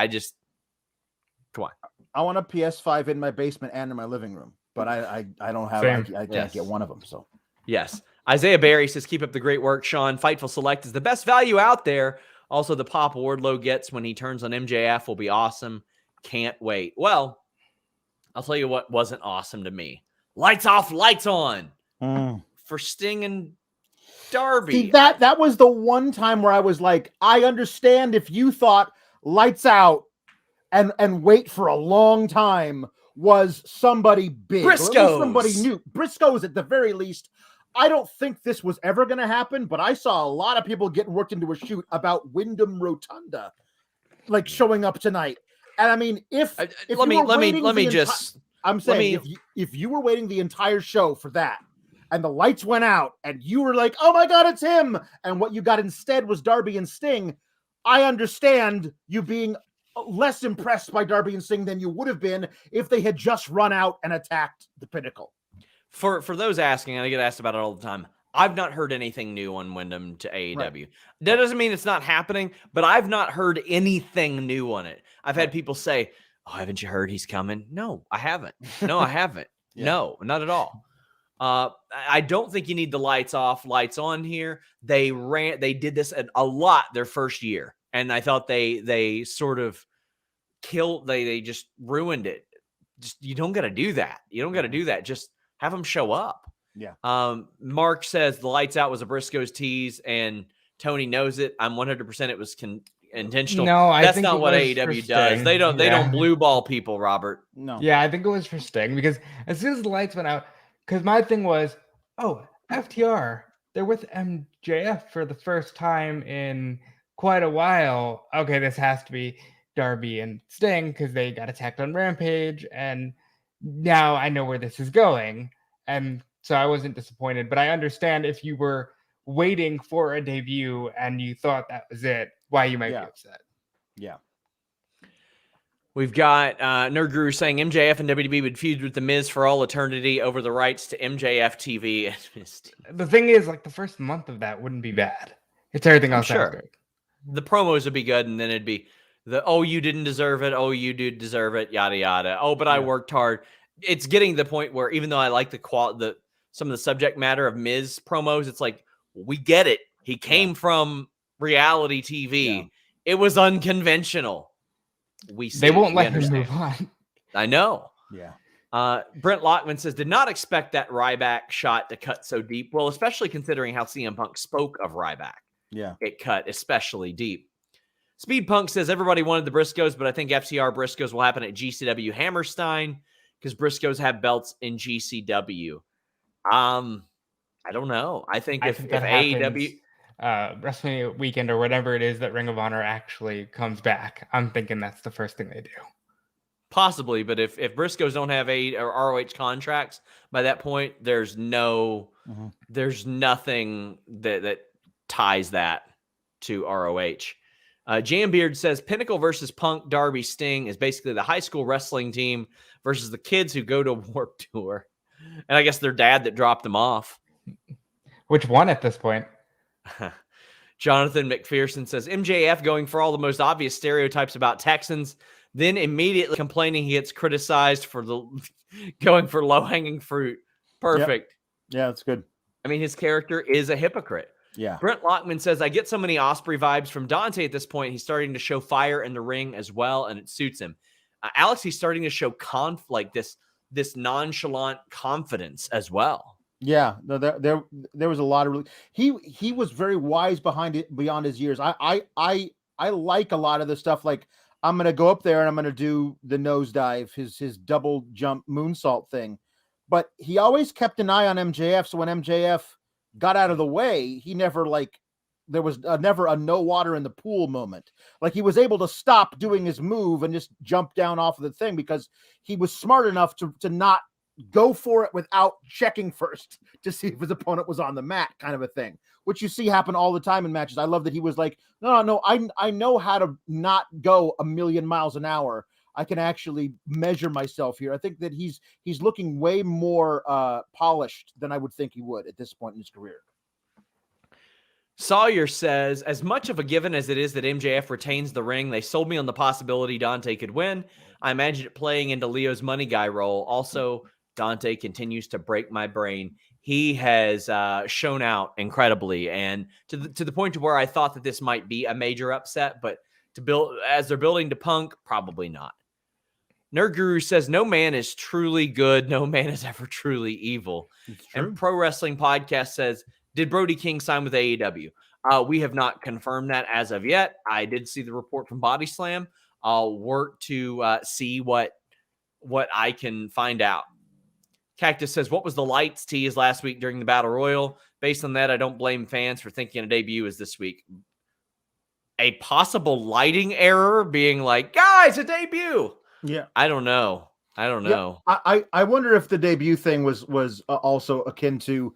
Come on. I want a PS5 in my basement and in my living room. But I don't have, I can't get one of them. So yes. Isaiah Barry says, keep up the great work, Sean. Fightful Select is the best value out there. Also, the pop Wardlow gets when he turns on MJF will be awesome. Can't wait. Well, I'll tell you what wasn't awesome to me. Lights off, lights on for Sting and Darby. See, that was the one time where I was like, I understand if you thought lights out and wait for a long time was somebody big. Briscoes. Somebody new. Briscoes at the very least. I don't think this was ever going to happen, but I saw a lot of people getting worked into a shoot about Wyndham Rotunda like showing up tonight. And I mean, I'm saying if you were waiting the entire show for that and the lights went out and you were like, oh my God, it's him. And what you got instead was Darby and Sting. I understand you being less impressed by Darby and Sting than you would have been if they had just run out and attacked the Pinnacle. For those asking, and I get asked about it all the time, I've not heard anything new on Wyndham to AEW. Right. That doesn't mean it's not happening, but I've not heard anything new on it. I've had people say, oh, haven't you heard he's coming? No, I haven't. No, I haven't. No, not at all. I don't think you need the lights off, lights on here. They did this a lot their first year. And I thought they sort of they just ruined it. Just, you don't got to do that. You don't got to do that. Just have them show up. Yeah. Mark says the lights out was a Briscoes tease and Tony knows it. I'm 100% it was intentional. No, that's not what AEW does. They don't blue ball people, Robert. No. Yeah, I think it was for Sting because as soon as the lights went out, because my thing was, oh, FTR, they're with MJF for the first time in quite a while. Okay, this has to be Darby and Sting because they got attacked on Rampage, and now I know where this is going. And so I wasn't disappointed, but I understand if you were waiting for a debut and you thought that was it, why you might be upset. Yeah. We've got Nerd Guru saying MJF and WWE would feud with The Miz for all eternity over the rights to MJF TV. The thing is, like, the first month of that wouldn't be bad. It's everything else. Sure. Good. The promos would be good, and then it'd be you didn't deserve it. Oh, you did deserve it. Yada, yada. Oh, but I worked hard. It's getting to the point where even though I like some of the subject matter of Miz promos, it's like, we get it. He came from reality TV. Yeah. It was unconventional. They won't let him move on. I know. Yeah. Brent Lockman says, did not expect that Ryback shot to cut so deep. Well, especially considering how CM Punk spoke of Ryback. Yeah. It cut especially deep. Speed Punk says everybody wanted the Briscoes, but I think FTR Briscoes will happen at GCW Hammerstein because Briscoes have belts in GCW. I don't know. I think if AEW WrestleMania weekend or whatever it is that Ring of Honor actually comes back, I'm thinking that's the first thing they do. Possibly, but if Briscoes don't have ROH contracts by that point, there's nothing that ties that to ROH. Jambeard says Pinnacle versus Punk, Darby, Sting is basically the high school wrestling team versus the kids who go to Warped Tour. And I guess their dad that dropped them off. Which one at this point? Jonathan McPherson says MJF going for all the most obvious stereotypes about Texans, then immediately complaining he gets criticized for going for low-hanging fruit. Perfect. Yep. Yeah, that's good. I mean, his character is a hypocrite. Yeah. Brent Lockman says, I get so many Osprey vibes from Dante at this point. He's starting to show fire in the ring as well, and it suits him. Alex, he's starting to show this nonchalant confidence as well. Yeah, no, there was a lot of he was very wise behind it beyond his years. I like a lot of the stuff, like I'm gonna go up there and I'm gonna do the nosedive, his double jump moonsault thing, but he always kept an eye on MJF. So when MJF got out of the way, he never there was never a no water in the pool moment. Like he was able to stop doing his move and just jump down off of the thing because he was smart enough to not go for it without checking first to see if his opponent was on the mat, kind of a thing, which you see happen all the time in matches. I love that he was like, no, I know how to not go a million miles an hour. I can actually measure myself here. I think that he's looking way more polished than I would think he would at this point in his career. Sawyer says, as much of a given as it is that MJF retains the ring, they sold me on the possibility Dante could win. I imagine it playing into Leo's money guy role. Also, Dante continues to break my brain. He has shown out incredibly, and to the point to where I thought that this might be a major upset, but as they're building to Punk, probably not. Nerd Guru says, no man is truly good. No man is ever truly evil. And Pro Wrestling Podcast says, did Brody King sign with AEW? We have not confirmed that as of yet. I did see the report from Body Slam. I'll work to see what I can find out. Cactus says, what was the lights tease last week during the Battle Royal? Based on that, I don't blame fans for thinking a debut is this week. A possible lighting error being like, guys, a debut. Yeah. I don't know. Yeah, I wonder if the debut thing was also akin to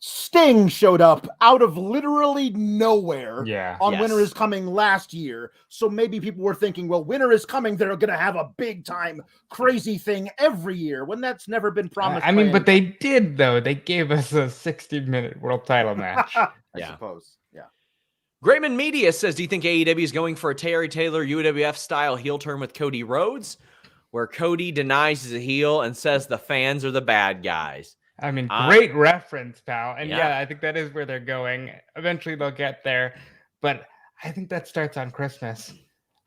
Sting showed up out of literally nowhere on Winter is Coming last year. So maybe people were thinking, well, Winter is Coming, they're going to have a big time crazy thing every year when that's never been promised. I mean, but they did, though. They gave us a 60-minute world title match. I suppose. Yeah. Grayman Media says, do you think AEW is going for a Terry Taylor UWF style heel turn with Cody Rhodes, where Cody denies he's a heel and says the fans are the bad guys? I mean, great reference, pal. And yeah, I think that is where they're going. Eventually they'll get there. But I think that starts on Christmas.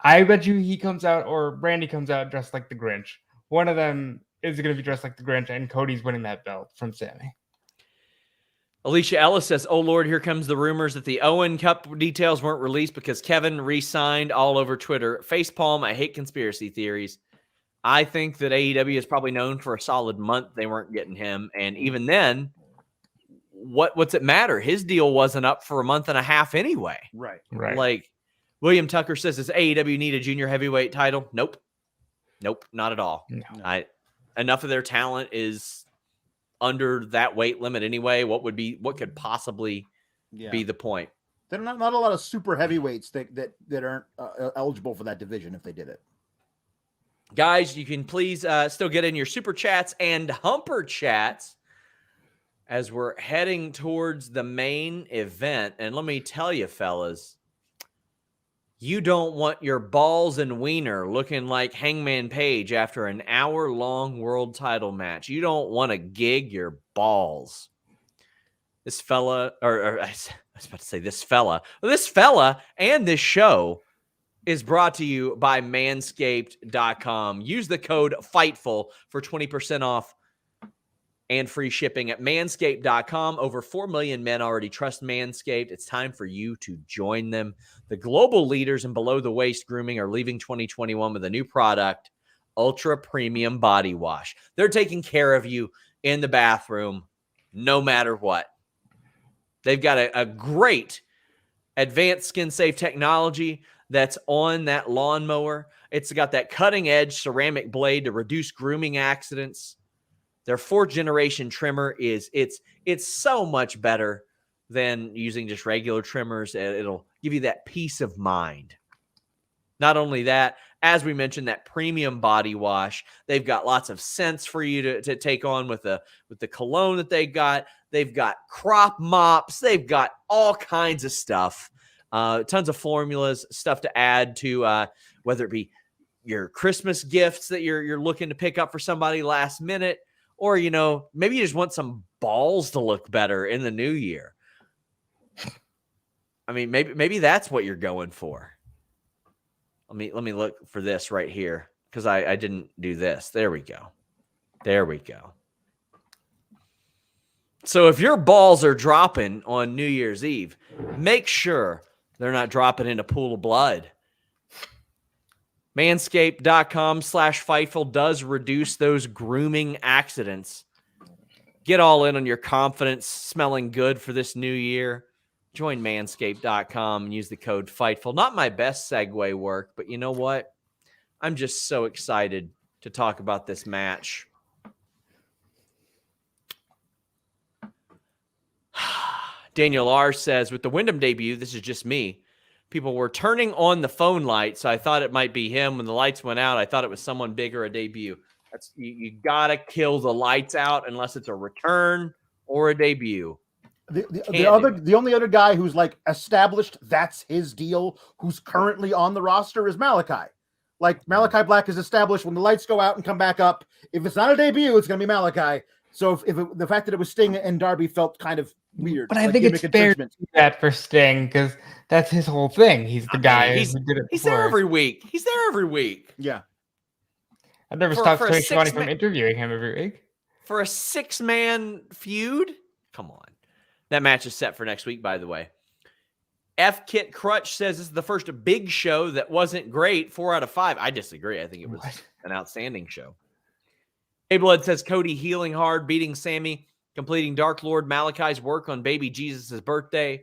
I bet you he comes out or Brandy comes out dressed like the Grinch. One of them is going to be dressed like the Grinch, and Cody's winning that belt from Sammy. Alicia Ellis says, oh, Lord, here comes the rumors that the Owen Cup details weren't released because Kevin re-signed all over Twitter. Facepalm, I hate conspiracy theories. I think that AEW is probably known for a solid month they weren't getting him. And even then, what's it matter? His deal wasn't up for a month and a half anyway. Right. Like William Tucker says, does AEW need a junior heavyweight title? Nope, not at all. No. Enough of their talent is under that weight limit anyway. What could possibly be the point? There are not a lot of super heavyweights that aren't eligible for that division if they did it. Guys, you can please still get in your super chats and humper chats as we're heading towards the main event. And let me tell you, fellas, you don't want your balls and wiener looking like Hangman Page after an hour-long world title match. You don't want to gig your balls. This fella, or I was about to say this fella. Well, this fella and this show is brought to you by Manscaped.com. Use the code FIGHTFUL for 20% off and free shipping at Manscaped.com. Over 4 million men already trust Manscaped. It's time for you to join them. The global leaders in below-the-waist grooming are leaving 2021 with a new product, Ultra Premium Body Wash. They're taking care of you in the bathroom no matter what. They've got a great advanced skin-safe technology that's on that lawnmower. It's got that cutting-edge ceramic blade to reduce grooming accidents. Their 4th-generation trimmer it's so much better than using just regular trimmers. It'll give you that peace of mind. Not only that, as we mentioned, that premium body wash. They've got lots of scents for you to take on with the cologne that they got. They've got crop mops. They've got all kinds of stuff. Tons of formulas, stuff to add to whether it be your Christmas gifts that you're looking to pick up for somebody last minute, or, you know, maybe you just want some balls to look better in the new year. I mean, maybe that's what you're going for. Let me look for this right here, because I didn't do this. There we go. There we go. So if your balls are dropping on New Year's Eve, make sure they're not dropping in a pool of blood. Manscaped.com/Fightful does reduce those grooming accidents. Get all in on your confidence, smelling good for this new year. Join Manscaped.com and use the code Fightful. Not my best segue work, but you know what? I'm just so excited to talk about this match. Daniel R. says, with the Wyndham debut, this is just me. People were turning on the phone light, so I thought it might be him. When the lights went out, I thought it was someone big or a debut. That's you got to kill the lights out unless it's a return or a debut. The only other guy who's like established that's his deal, who's currently on the roster, is Malachi. Like, Malachi Black is established when the lights go out and come back up. If it's not a debut, it's going to be Malachi. So the fact that it was Sting and Darby felt kind of weird. But I think it's fair to do that for Sting, because that's his whole thing. He's the guy who did it before. He's there every week. He's there every week. Yeah. I've never stopped Tony Schiavone from interviewing him every week. For a 6-man feud? Come on. That match is set for next week, by the way. F. Kit Crutch says this is the first big show that wasn't great. 4 out of 5. I disagree. I think it was an outstanding show. A-Blood says Cody healing hard, beating Sammy, completing Dark Lord Malachi's work on baby Jesus' birthday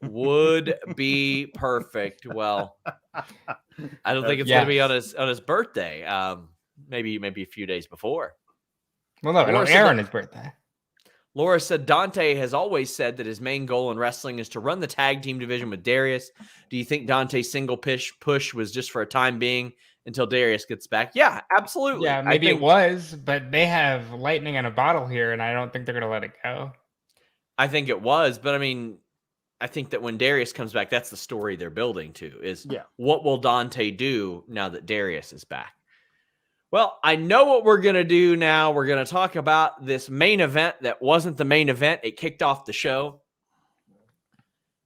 would be perfect. Well, I don't think it's going to be on his birthday. Maybe a few days before. Well, no, it'll air on his birthday. Laura said Dante has always said that his main goal in wrestling is to run the tag team division with Darius. Do you think Dante's single push was just for a time being until Darius gets back? Yeah, absolutely. Yeah, maybe it was, but they have lightning in a bottle here, and I don't think they're going to let it go. I think it was, but I mean, I think that when Darius comes back, that's the story they're building to, is what will Dante do now that Darius is back? Well, I know what we're going to do now. We're going to talk about this main event that wasn't the main event. It kicked off the show.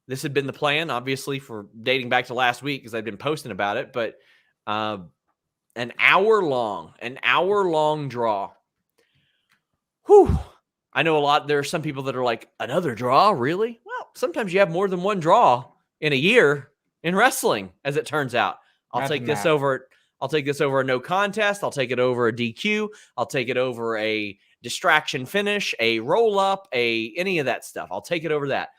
This had been the plan, obviously, for dating back to last week, because I've been posting about it, but an hour long draw. Whew. I know there are some people that are like, another draw, really? Well, sometimes you have more than one draw in a year in wrestling, as it turns out. I'll take this over a no contest. I'll take it over a DQ. I'll take it over a distraction finish, a roll up, any of that stuff. I'll take it over that.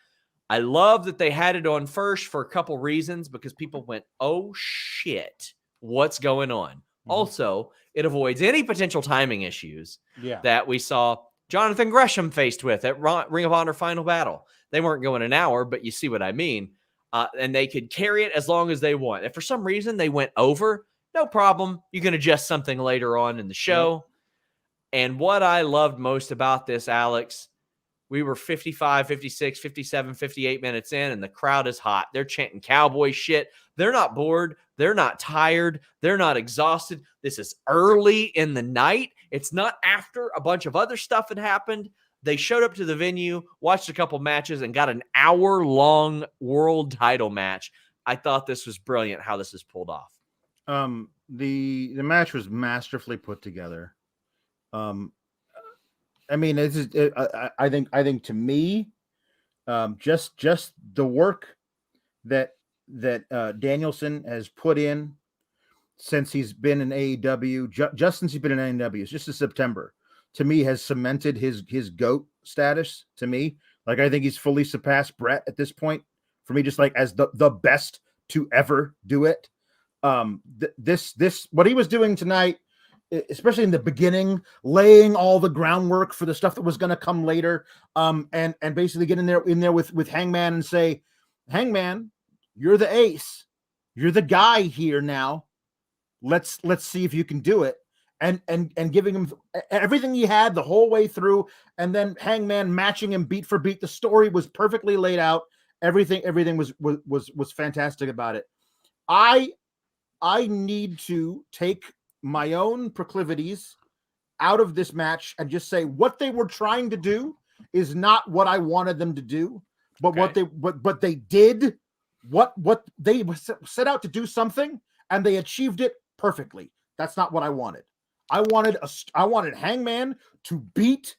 I love that they had it on first for a couple reasons, because people went, oh shit, what's going on? Mm-hmm. Also, it avoids any potential timing issues that we saw Jonathan Gresham faced with at Ring of Honor Final Battle. They weren't going an hour, but you see what I mean. And they could carry it as long as they want. If for some reason they went over, no problem. You can adjust something later on in the show. Yeah. And what I loved most about this, Alex, we were 55, 56, 57, 58 minutes in, and the crowd is hot. They're chanting cowboy shit. They're not bored. They're not tired. They're not exhausted. This is early in the night. It's not after a bunch of other stuff had happened. They showed up to the venue, watched a couple matches, and got an hour-long world title match. I thought this was brilliant how this is pulled off. The match was masterfully put together. I mean, I think to me, just the work that Danielson has put in since he's been in AEW, just since he's been in AEW, it's just in September, to me has cemented his GOAT status. To me, like, I think he's fully surpassed Brett at this point. For me, just like as the best to ever do it. This what he was doing tonight, especially in the beginning, laying all the groundwork for the stuff that was going to come later, and basically get in there with Hangman and say, Hangman, you're the ace. You're the guy here now. Let's see if you can do it. And giving him everything he had the whole way through, and then Hangman matching him beat for beat. The story was perfectly laid out. Everything was fantastic about it. I need to take my own proclivities out of this match and just say what they were trying to do is not what I wanted them to do, but what they did, what they set out to do something, and they achieved it perfectly. That's not what I wanted. I wanted Hangman to beat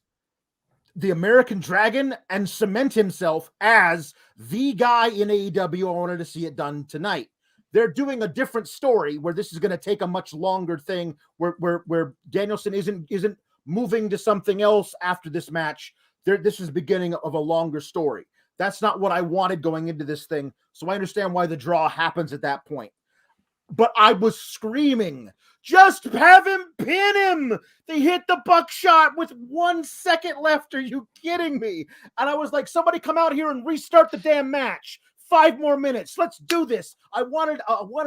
the American Dragon and cement himself as the guy in AEW. I wanted to see it done tonight. They're doing a different story where this is going to take a much longer thing, where Danielson isn't moving to something else after this match. This is the beginning of a longer story. That's not what I wanted going into this thing. So I understand why the draw happens at that point. But I was screaming, just have him pin him. They hit the buckshot with 1 second left. Are you kidding me? And I was like, somebody come out here and restart the damn match. 5 more minutes. Let's do this. I wanted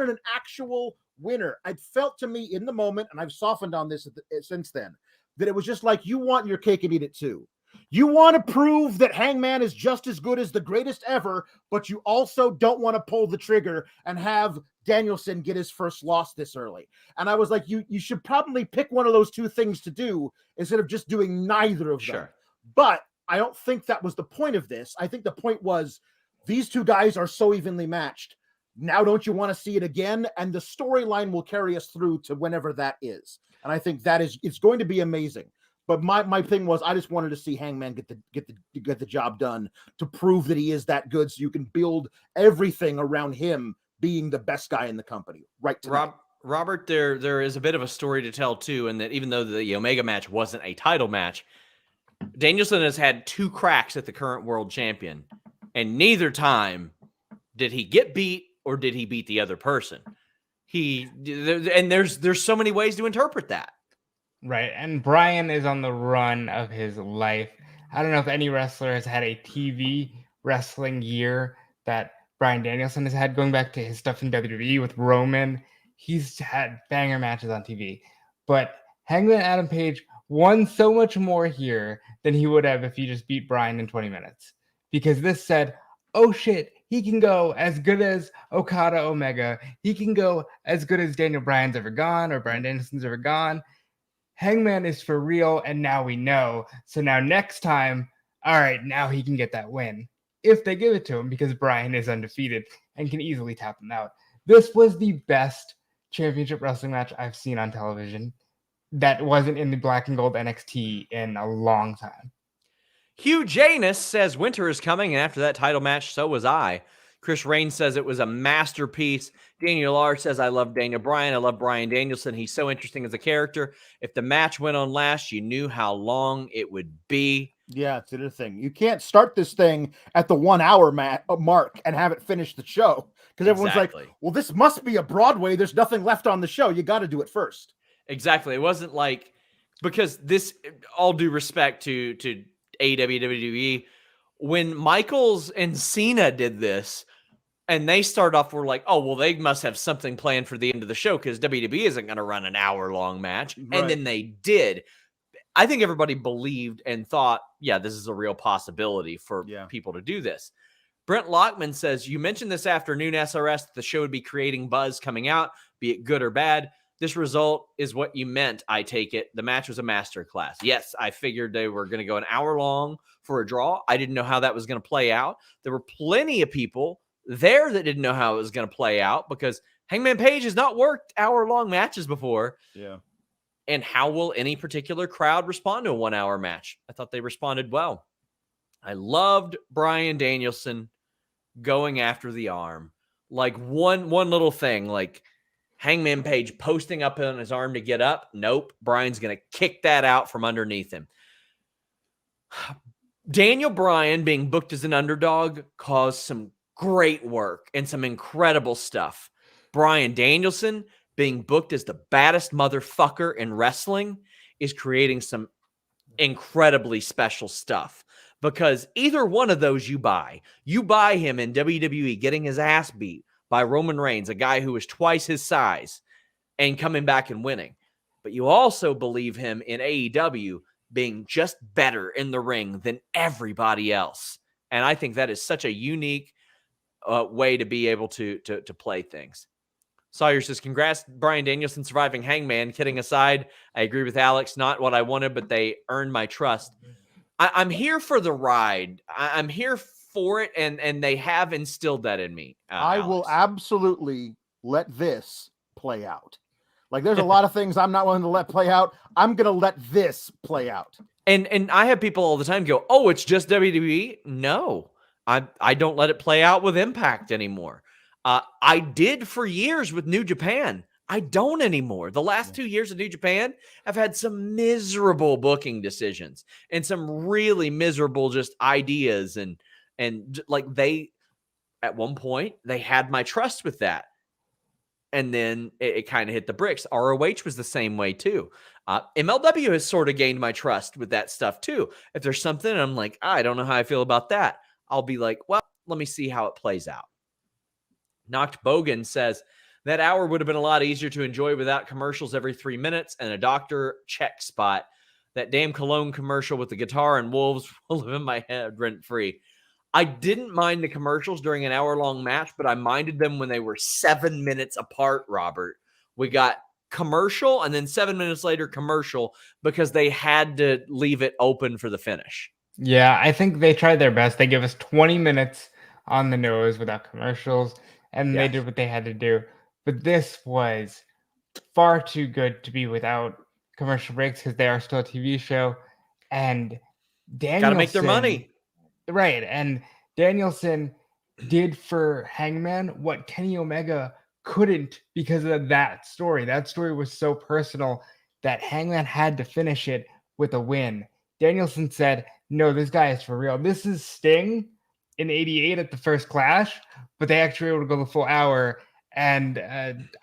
an actual winner. It felt to me in the moment, and I've softened on this since then, that it was just like, you want your cake and eat it too. You want to prove that Hangman is just as good as the greatest ever, but you also don't want to pull the trigger and have Danielson get his first loss this early. And I was like, you should probably pick one of those two things to do instead of just doing neither of them. Sure. But I don't think that was the point of this. I think the point was these two guys are so evenly matched. Now don't you want to see it again? And the storyline will carry us through to whenever that is. And I think it's going to be amazing. But my thing was, I just wanted to see Hangman get the job done to prove that he is that good, so you can build everything around him being the best guy in the company. Right, Robert, there is a bit of a story to tell too, and that even though the Omega match wasn't a title match, Danielson has had 2 cracks at the current world champion, and neither time did he get beat or did he beat the other person. There's so many ways to interpret that. Right, and Bryan is on the run of his life. I don't know if any wrestler has had a TV wrestling year that Bryan Danielson has had, going back to his stuff in WWE with Roman. He's had banger matches on TV. But Hangman Adam Page won so much more here than he would have if he just beat Bryan in 20 minutes. Because this said, oh shit, he can go as good as Okada Omega. He can go as good as Daniel Bryan's ever gone or Bryan Danielson's ever gone. Hangman is for real, and now we know. So now next time, all right, now he can get that win if they give it to him, because Bryan is undefeated and can easily tap him out. This was the best championship wrestling match I've seen on television that wasn't in the black and gold NXT in a long time. Hugh Janus says winter is coming, and after that title match, so was I. Chris Rain says it was a masterpiece. Daniel R says, I love Daniel Bryan. I love Bryan Danielson. He's so interesting as a character. If the match went on last, you knew how long it would be. Yeah, it's the thing. You can't start this thing at the 1 hour mark and have it finish the show. Because everyone's like, well, this must be a Broadway. There's nothing left on the show. You got to do it first. Exactly. It wasn't like, because this, all due respect to AEW, WWE, when Michaels and Cena did this, and they start off, we're like, oh, well, they must have something planned for the end of the show because WWE isn't going to run an hour-long match. Right. And then they did. I think everybody believed and thought, yeah, this is a real possibility for people to do this. Brent Lockman says, you mentioned this afternoon, SRS, that the show would be creating buzz coming out, be it good or bad. This result is what you meant, I take it. The match was a masterclass. Yes, I figured they were going to go an hour long for a draw. I didn't know how that was going to play out. There were plenty of people there that didn't know how it was going to play out because Hangman Page has not worked hour-long matches before. Yeah. And how will any particular crowd respond to a 1 hour match? I thought they responded well. I loved Bryan Danielson going after the arm. Like one little thing, like Hangman Page posting up on his arm to get up. Nope. Bryan's going to kick that out from underneath him. Daniel Bryan being booked as an underdog caused some great work and some incredible stuff. Bryan Danielson being booked as the baddest motherfucker in wrestling is creating some incredibly special stuff, because either one of those you buy him in WWE getting his ass beat by Roman Reigns, a guy who is twice his size, and coming back and winning. But you also believe him in AEW being just better in the ring than everybody else. And I think that is such a unique way to be able to play things. Sawyer says, congrats, Bryan Danielson surviving Hangman. Kidding aside, I agree with Alex. Not what I wanted, but they earned my trust. I'm here for the ride. I'm here for it, and they have instilled that in me. I Alex. will absolutely let this play out. Like, there's a lot of things I'm not willing to let play out. I'm going to let this play out. And I have people all the time go, oh, it's just WWE? No, I don't let it play out with Impact anymore. I did for years with New Japan. I don't anymore. The last 2 years of New Japan, I've had some miserable booking decisions and some really miserable just ideas. And like at one point, they had my trust with that. And then it kind of hit the bricks. ROH was the same way too. MLW has sort of gained my trust with that stuff too. If there's something I'm like, I don't know how I feel about that, I'll be like, well, let me see how it plays out. Knocked Bogan says, that hour would have been a lot easier to enjoy without commercials every 3 minutes and a doctor check spot. That damn Cologne commercial with the guitar and wolves will live in my head rent free. I didn't mind the commercials during an hour-long match, but I minded them when they were 7 minutes apart, Robert. We got commercial and then 7 minutes later commercial because they had to leave it open for the finish. Yeah, I think they tried their best. They gave us 20 minutes on the nose without commercials, and they did what they had to do. But this was far too good to be without commercial breaks because they are still a TV show. And Danielson... Got to make their money. Right, and Danielson did for Hangman what Kenny Omega couldn't because of that story. That story was so personal that Hangman had to finish it with a win. Danielson said, no, this guy is for real. This is Sting in '88 at the first Clash, but they actually were able to go the full hour. And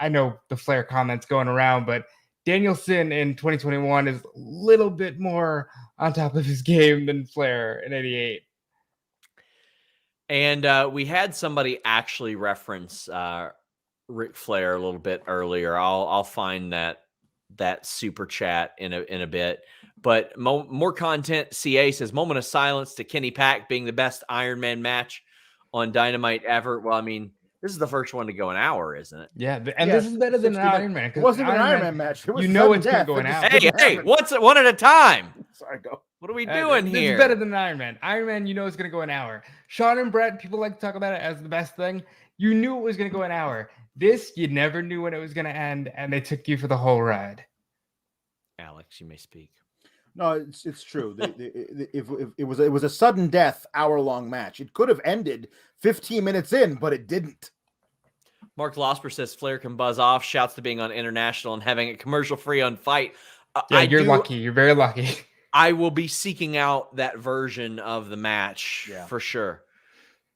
I know the Flair comments going around, but Danielson in 2021 is a little bit more on top of his game than Flair in '88. And we had somebody actually reference Ric Flair a little bit earlier. I'll find that super chat in a bit. But more content. CA says, moment of silence to Kenny Pack being the best Iron Man match on Dynamite ever. Well, I mean, this is the first one to go an hour, isn't it? Yeah, and this is better than an Iron Man. It wasn't even an Iron Man match. It was it's going to go an hour. Hey, one at a time. Sorry, go. What are we doing here? It's better than Iron Man. Iron Man, you know it's going to go an hour. Sean and Brett, people like to talk about it as the best thing. You knew it was going to go an hour. This, you never knew when it was going to end, and they took you for the whole ride. Alex, you may speak. No, it's true. If it was a sudden death hour-long match. It could have ended 15 minutes in, but it didn't. Mark Losper says Flair can buzz off. Shouts to being on International and having it commercial-free on Fight. You're lucky. You're very lucky. I will be seeking out that version of the match for sure.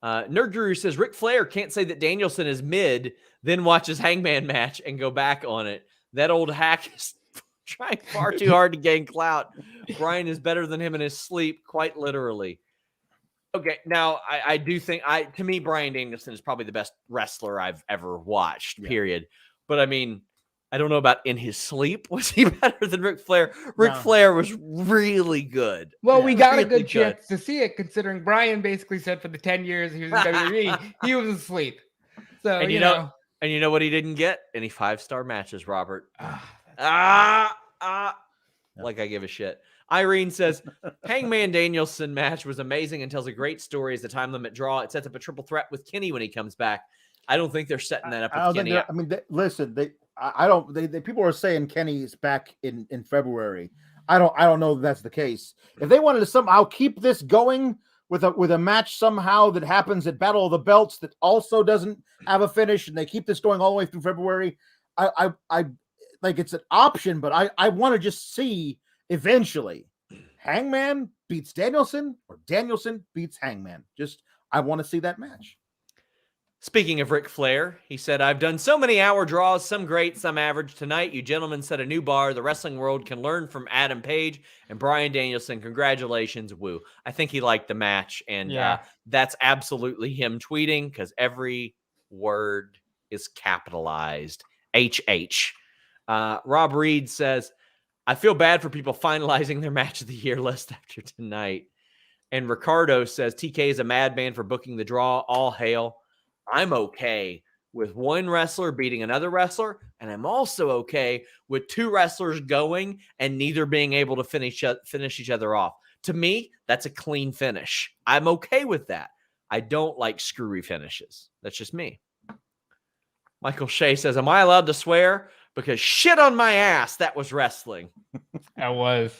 Nerd Guru says Ric Flair can't say that Danielson is mid, then watches Hangman match and go back on it. That old hack is trying far too hard to gain clout. Bryan is better than him in his sleep, quite literally. Okay, now I do think to me, Bryan Danielson is probably the best wrestler I've ever watched, period. But I mean, I don't know about in his sleep. Was he better than Ric Flair? Ric Flair was really good. Well, we got a good chance to see it, considering Bryan basically said for the 10 years he was in WWE, he was asleep. So, and you know what he didn't get? Any 5-star matches, Robert. Like I give a shit. Irene says, Hangman Danielson match was amazing and tells a great story as a time limit draw. It sets up a triple threat with Kenny when he comes back. I don't think they're setting that up with Kenny. I mean, people are saying Kenny's back in February. I don't know if that's the case. If they wanted to somehow keep this going with a match somehow that happens at Battle of the Belts that also doesn't have a finish, and they keep this going all the way through February, I like it's an option, but I want to just see eventually Hangman beats Danielson or Danielson beats Hangman. I want to see that match. Speaking of Ric Flair, he said, I've done so many hour draws, some great, some average. Tonight, you gentlemen set a new bar the wrestling world can learn from Adam Page and Bryan Danielson. Congratulations, woo. I think he liked the match, and that's absolutely him tweeting because every word is capitalized. HH. Rob Reed says, I feel bad for people finalizing their match of the year list after tonight. And Ricardo says, TK is a madman for booking the draw. All hail. I'm okay with one wrestler beating another wrestler, and I'm also okay with two wrestlers going and neither being able to finish each other off. To me, that's a clean finish. I'm okay with that. I don't like screwy finishes. That's just me. Michael Shea says, am I allowed to swear? Because shit on my ass, that was wrestling. That was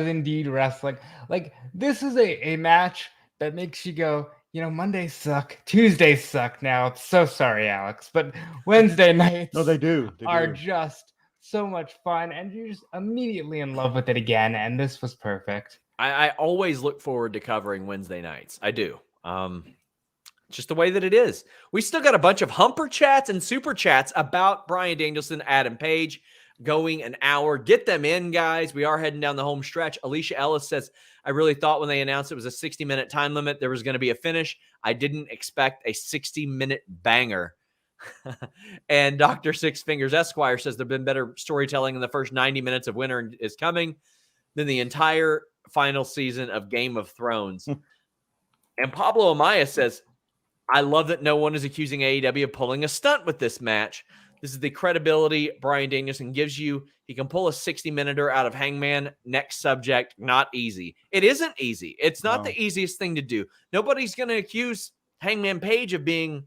indeed wrestling. Like, this is a match that makes you go, Mondays suck. Tuesdays suck now. So sorry, Alex. But Wednesday nights No, they do. are just so much fun. And you're just immediately in love with it again. And this was perfect. I always look forward to covering Wednesday nights. I do. Just the way that it is. We still got a bunch of humper chats and super chats about Bryan Danielson, Adam Page, going an hour. Get them in, guys. We are heading down the home stretch. Alicia Ellis says, I really thought when they announced it was a 60-minute time limit, there was going to be a finish. I didn't expect a 60-minute banger. And Dr. Six Fingers Esquire says there've been better storytelling in the first 90 minutes of Winter is Coming than the entire final season of Game of Thrones. And Pablo Amaya says, I love that no one is accusing AEW of pulling a stunt with this match. This is the credibility Bryan Danielson gives you. He can pull a 60-minuter out of Hangman. Next subject, not easy. It isn't easy. It's not the easiest thing to do. Nobody's going to accuse Hangman Page of being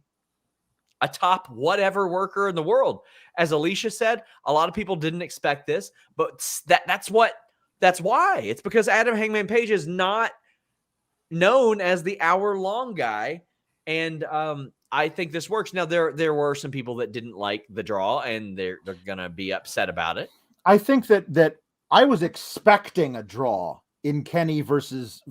a top whatever worker in the world. As Alicia said, a lot of people didn't expect this, but that's why. It's because Adam Hangman Page is not known as the hour-long guy. And I think this works. Now, there were some people that didn't like the draw, and they're going to be upset about it. I think that I was expecting a draw in Kenny versus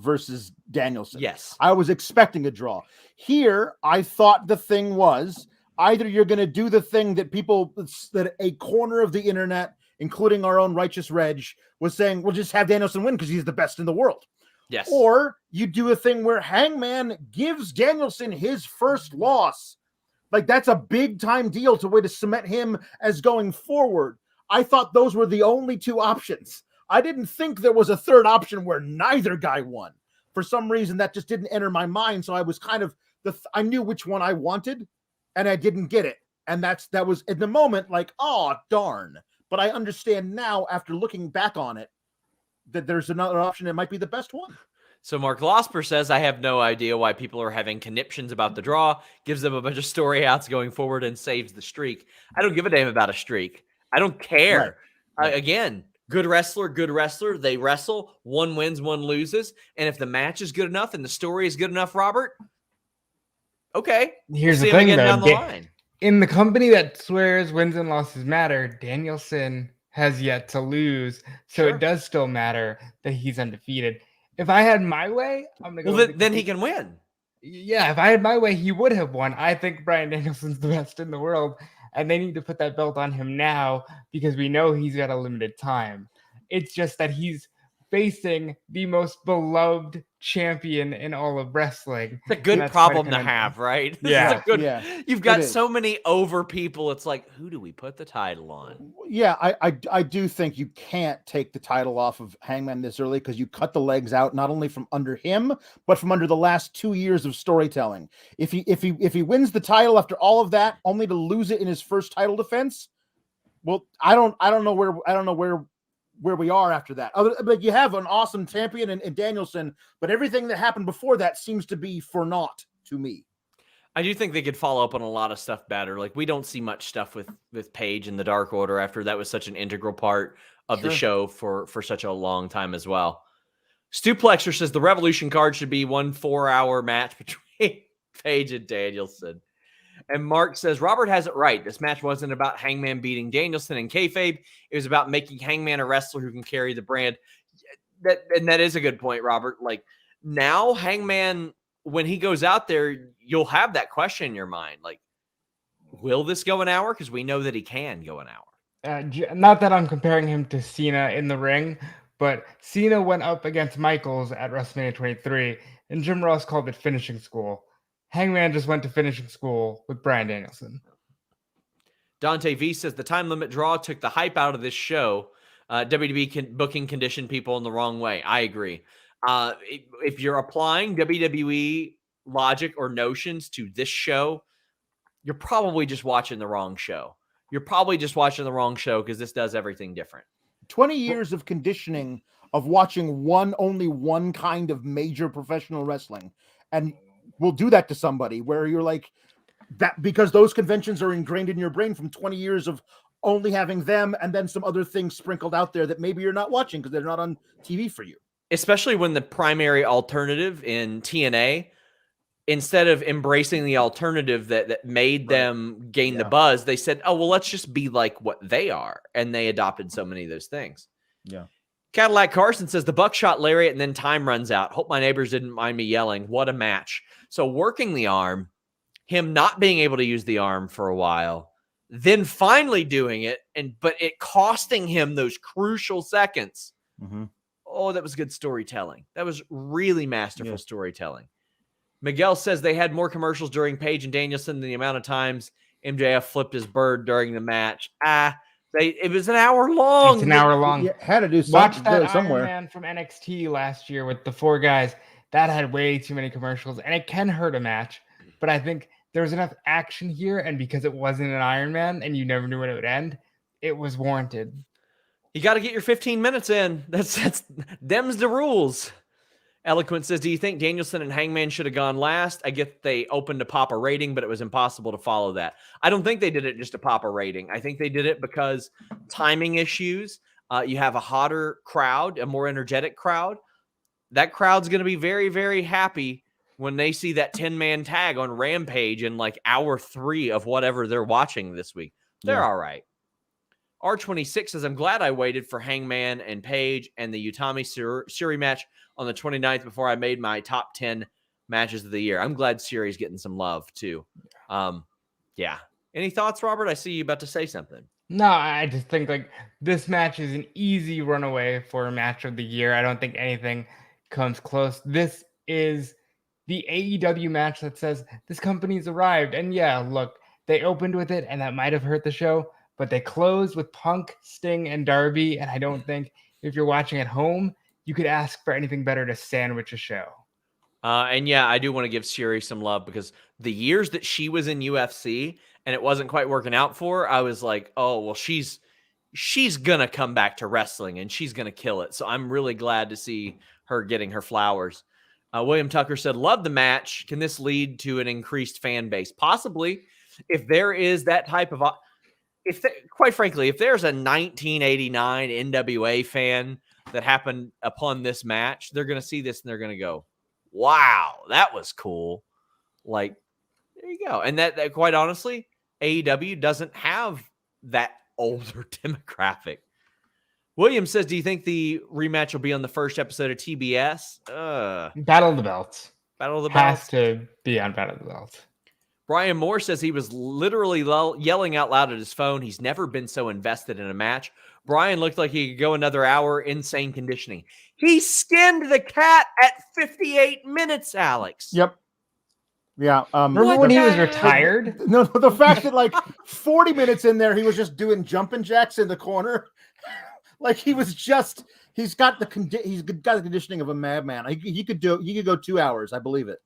Danielson. Yes. I was expecting a draw. Here, I thought the thing was either you're going to do the thing that a corner of the internet, including our own Righteous Reg, was saying, we'll just have Danielson win because he's the best in the world. Yes. Or you do a thing where Hangman gives Danielson his first loss. Like, that's a big time deal to way to cement him as going forward. I thought those were the only two options. I didn't think there was a third option where neither guy won. For some reason, that just didn't enter my mind. So I was kind of, I knew which one I wanted and I didn't get it. And that was in the moment like, oh, darn. But I understand now after looking back on it, that there's another option that might be the best one. So Mark Losper says, I have no idea why people are having conniptions about the draw, gives them a bunch of story outs going forward and saves the streak. I don't give a damn about a streak. I don't care. Right. Again, good wrestler. They wrestle. One wins, one loses. And if the match is good enough and the story is good enough, Robert, okay. Here's the thing, though. Down the line. In the company that swears wins and losses matter, Danielson has yet to lose, so It does still matter that he's undefeated. If I had my way, I'm gonna go. Well, then he can win. Yeah, if I had my way, he would have won. I think Bryan Danielson's the best in the world, and they need to put that belt on him now because we know he's got a limited time. It's just that he's facing the most beloved champion in all of wrestling. It's a good problem to have, right? Yeah. You've got so many over people. It's like, who do we put the title on? Yeah, I do think you can't take the title off of Hangman this early because you cut the legs out not only from under him but from under the last 2 years of storytelling. If he wins the title after all of that, only to lose it in his first title defense, well, I don't know where we are after that. But you have an awesome champion in Danielson, but everything that happened before that seems to be for naught to me. I do think they could follow up on a lot of stuff better. Like, we don't see much stuff with Paige and the Dark Order after that was such an integral part of the show for such a long time as well. Stuplexer says the Revolution card should be 1 4-hour match between Paige and Danielson. And Mark says, Robert has it right. This match wasn't about Hangman beating Danielson and kayfabe. It was about making Hangman a wrestler who can carry the brand. That is a good point, Robert. Like, now Hangman, when he goes out there, you'll have that question in your mind. Like, will this go an hour? Because we know that he can go an hour. Not that I'm comparing him to Cena in the ring, but Cena went up against Michaels at WrestleMania 23, and Jim Ross called it finishing school. Hangman just went to finishing school with Bryan Danielson. Dante V says the time limit draw took the hype out of this show. WWE booking conditioned people in the wrong way. I agree. If you're applying WWE logic or notions to this show, you're probably just watching the wrong show. You're probably just watching the wrong show because this does everything different. 20 years of conditioning of watching only one kind of major professional wrestling. And we'll do that to somebody where you're like that because those conventions are ingrained in your brain from 20 years of only having them and then some other things sprinkled out there that maybe you're not watching because they're not on TV for you. Especially when the primary alternative in TNA, instead of embracing the alternative that made them gain the buzz, they said, oh, well, let's just be like what they are. And they adopted so many of those things. Yeah. Cadillac Carson says the buckshot lariat and then time runs out. Hope my neighbors didn't mind me yelling. What a match. So working the arm, him not being able to use the arm for a while, then finally doing it, but it costing him those crucial seconds. Mm-hmm. Oh, that was good storytelling. That was really masterful storytelling. Miguel says they had more commercials during Page and Danielson than the amount of times MJF flipped his bird during the match. It was an hour long. It's an hour long. You had to do Watch that somewhere. Iron Man from NXT last year with the 4 guys. That had way too many commercials, and it can hurt a match. But I think there was enough action here, and because it wasn't an Iron Man and you never knew when it would end, it was warranted. You got to get your 15 minutes in. That's them's the rules. Eloquent says, do you think Danielson and Hangman should have gone last? I get they opened to pop a rating, but it was impossible to follow that. I don't think they did it just to pop a rating. I think they did it because timing issues. You have a hotter crowd, a more energetic crowd. That crowd's going to be very, very happy when they see that 10-man tag on Rampage in like hour 3 of whatever they're watching this week. They're all right. R26 says, I'm glad I waited for Hangman and Page and the Utami Suri match on the 29th before I made my top 10 matches of the year. I'm glad Suri's getting some love too. Yeah. Any thoughts, Robert? I see you about to say something. No, I just think like this match is an easy runaway for a match of the year. I don't think anything comes close. This is the AEW match that says this company's arrived. And yeah, look, they opened with it and that might have hurt the show, but they closed with Punk, Sting, and Darby. And I don't think if you're watching at home, you could ask for anything better to sandwich a show. And yeah, I do want to give Suri some love because the years that she was in UFC and it wasn't quite working out for her, I was like, oh, well, she's going to come back to wrestling and she's going to kill it. So I'm really glad to see her getting her flowers. William Tucker said, love the match. Can this lead to an increased fan base? Possibly. If there is that type of, quite frankly, if there's a 1989 NWA fan that happened upon this match, they're going to see this and they're going to go, wow, that was cool. Like, there you go. And that quite honestly, AEW doesn't have that older demographic. William says, do you think the rematch will be on the first episode of TBS? Battle of the Belts. Battle of the Belts. Has to be on Battle of the Belts. Brian Moore says he was literally yelling out loud at his phone. He's never been so invested in a match. Brian looked like he could go another hour. Insane conditioning. He skinned the cat at 58 minutes, Alex. Yep. Yeah. Remember when he was retired? No, the fact that like 40 minutes in there, he was just doing jumping jacks in the corner. Like he's got the conditioning of a madman. He could go 2 hours. I believe it.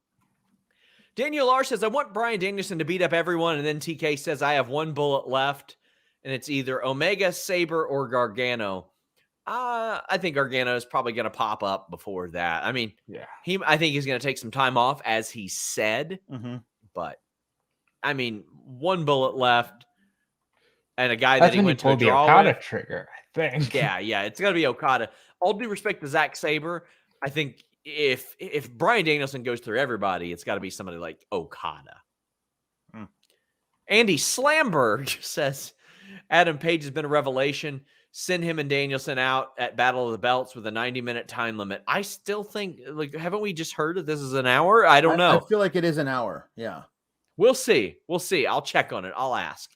Daniel R says, I want Bryan Danielson to beat up everyone. And then TK says, I have one bullet left and it's either Omega, Sabre, or Gargano. I think Gargano is probably going to pop up before that. I mean, yeah, I think he's going to take some time off as he said, but I mean, one bullet left and a guy that he went to a draw the Okada with. trigger, I think. Yeah. It's going to be Okada. All due respect to Zack Sabre, I think if Bryan Danielson goes through everybody, it's got to be somebody like Okada. Andy Slamberg says, Adam Page has been a revelation. Send him and Danielson out at Battle of the Belts with a 90-minute time limit. I still think, like, haven't we just heard that this is an hour? I don't know. I feel like it is an hour. Yeah. We'll see. I'll check on it. I'll ask.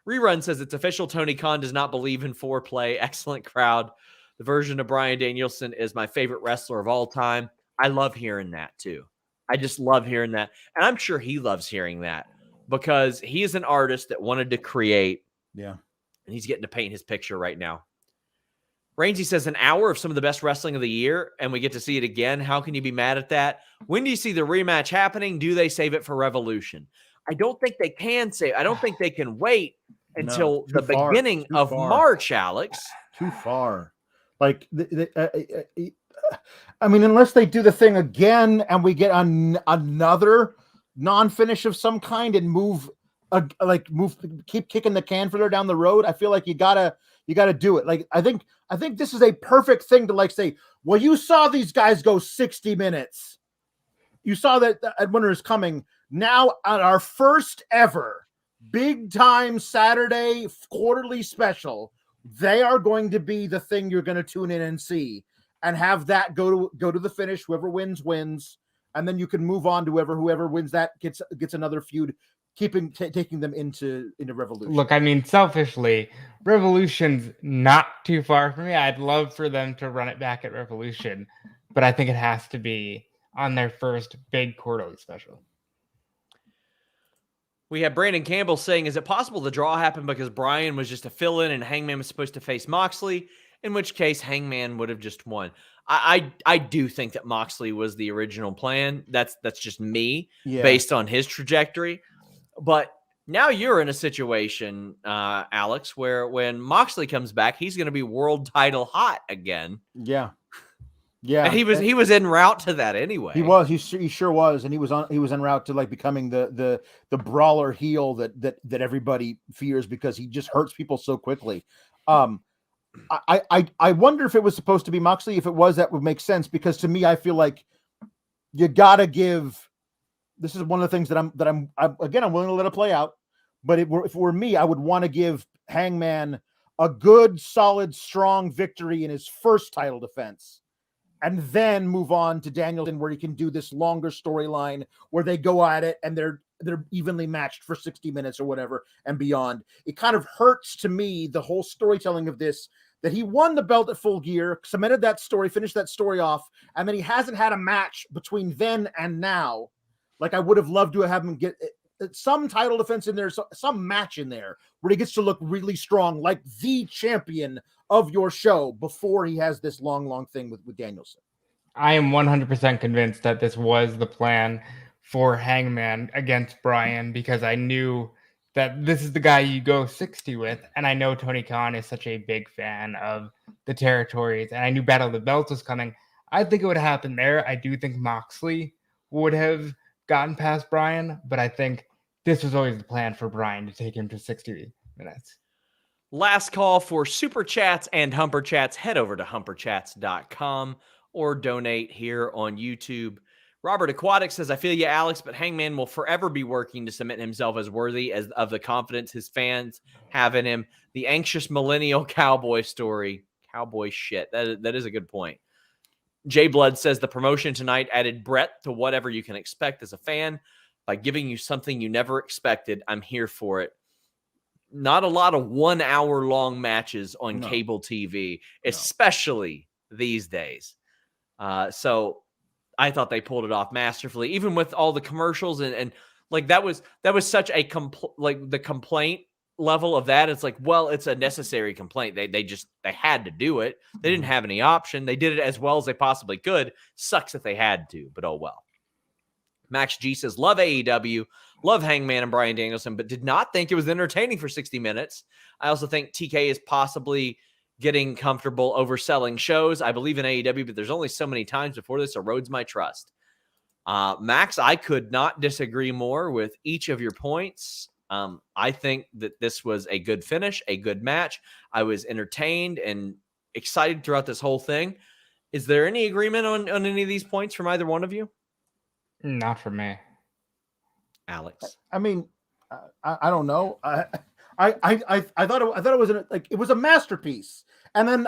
Rerun says it's official. Tony Khan does not believe in foreplay. Excellent crowd. The version of Bryan Danielson is my favorite wrestler of all time. I love hearing that too. I just love hearing that. And I'm sure he loves hearing that because he is an artist that wanted to create. Yeah. And he's getting to paint his picture right now. Rainsy says an hour of some of the best wrestling of the year, and we get to see it again. How can you be mad at that? When do you see the rematch happening? Do they save it for Revolution? I don't think they can save. I don't think they can wait until the beginning of March, Alex. Too far. Like, I mean, unless they do the thing again and we get another non-finish of some kind and keep kicking the can further down the road. I feel like you gotta do it. Like, I think this is a perfect thing to like say, well, you saw these guys go 60 minutes. You saw that Winter is coming. Now at our first ever big time Saturday quarterly special, they are going to be the thing you're going to tune in and see and have that go to the finish. Whoever wins. And then you can move on to whoever wins that gets another feud, taking them into Revolution. Look, I mean, selfishly, Revolution's not too far from me. I'd love for them to run it back at Revolution, but I think it has to be on their first big quarterly special. We have Brandon Campbell saying, is it possible the draw happened because Bryan was just a fill-in and Hangman was supposed to face Moxley, in which case Hangman would have just won? I do think that Moxley was the original plan. That's just me based on his trajectory. But now you're in a situation, Alex, where when Moxley comes back, he's going to be world title hot again. Yeah. And he was en route to that anyway. He sure was, and he was en route to like becoming the brawler heel that everybody fears because he just hurts people so quickly. I wonder if it was supposed to be Moxley. If it was, that would make sense because to me, I feel like you gotta give. This is one of the things that I'm willing to let it play out. But if it were me, I would want to give Hangman a good, solid, strong victory in his first title defense, and then move on to Danielson, where he can do this longer storyline where they go at it and they're evenly matched for 60 minutes or whatever and beyond. It kind of hurts to me, the whole storytelling of this, that he won the belt at Full Gear, cemented that story, finished that story off, and then he hasn't had a match between then and now. Like, I would have loved to have him get some title defense in there, some match in there where he gets to look really strong, like the champion of your show before he has this long thing with Danielson. I am 100% convinced that this was the plan for Hangman against Bryan because I knew that this is the guy you go 60 with. And I know Tony Khan is such a big fan of the territories. And I knew Battle of the Belts was coming. I think it would happen there. I do think Moxley would have gotten past Bryan, but I think this was always the plan for Bryan to take him to 60 minutes. Last call for Super Chats and Humper Chats. Head over to humperchats.com or donate here on YouTube. Robert Aquatic says, I feel you, Alex, but Hangman will forever be working to cement himself as worthy of the confidence his fans have in him. The anxious millennial cowboy story. Cowboy shit. That is a good point. Jay Blood says, the promotion tonight added breadth to whatever you can expect as a fan by giving you something you never expected. I'm here for it. Not a lot of 1 hour long matches on cable TV, especially these days. So I thought they pulled it off masterfully, even with all the commercials and like that was such a the complaint level of that. It's like, well, it's a necessary complaint. They had to do it. They didn't have any option. They did it as well as they possibly could. Sucks that they had to, but oh well. Max G says, love AEW, love Hangman and Bryan Danielson, but did not think it was entertaining for 60 minutes. I also think TK is possibly getting comfortable overselling shows. I believe in AEW, but there's only so many times before this erodes my trust. Max, I could not disagree more with each of your points. I think that this was a good finish, a good match. I was entertained and excited throughout this whole thing. Is there any agreement on any of these points from either one of you? Not for me. Alex. I mean, I don't know. I thought it was it was a masterpiece. And then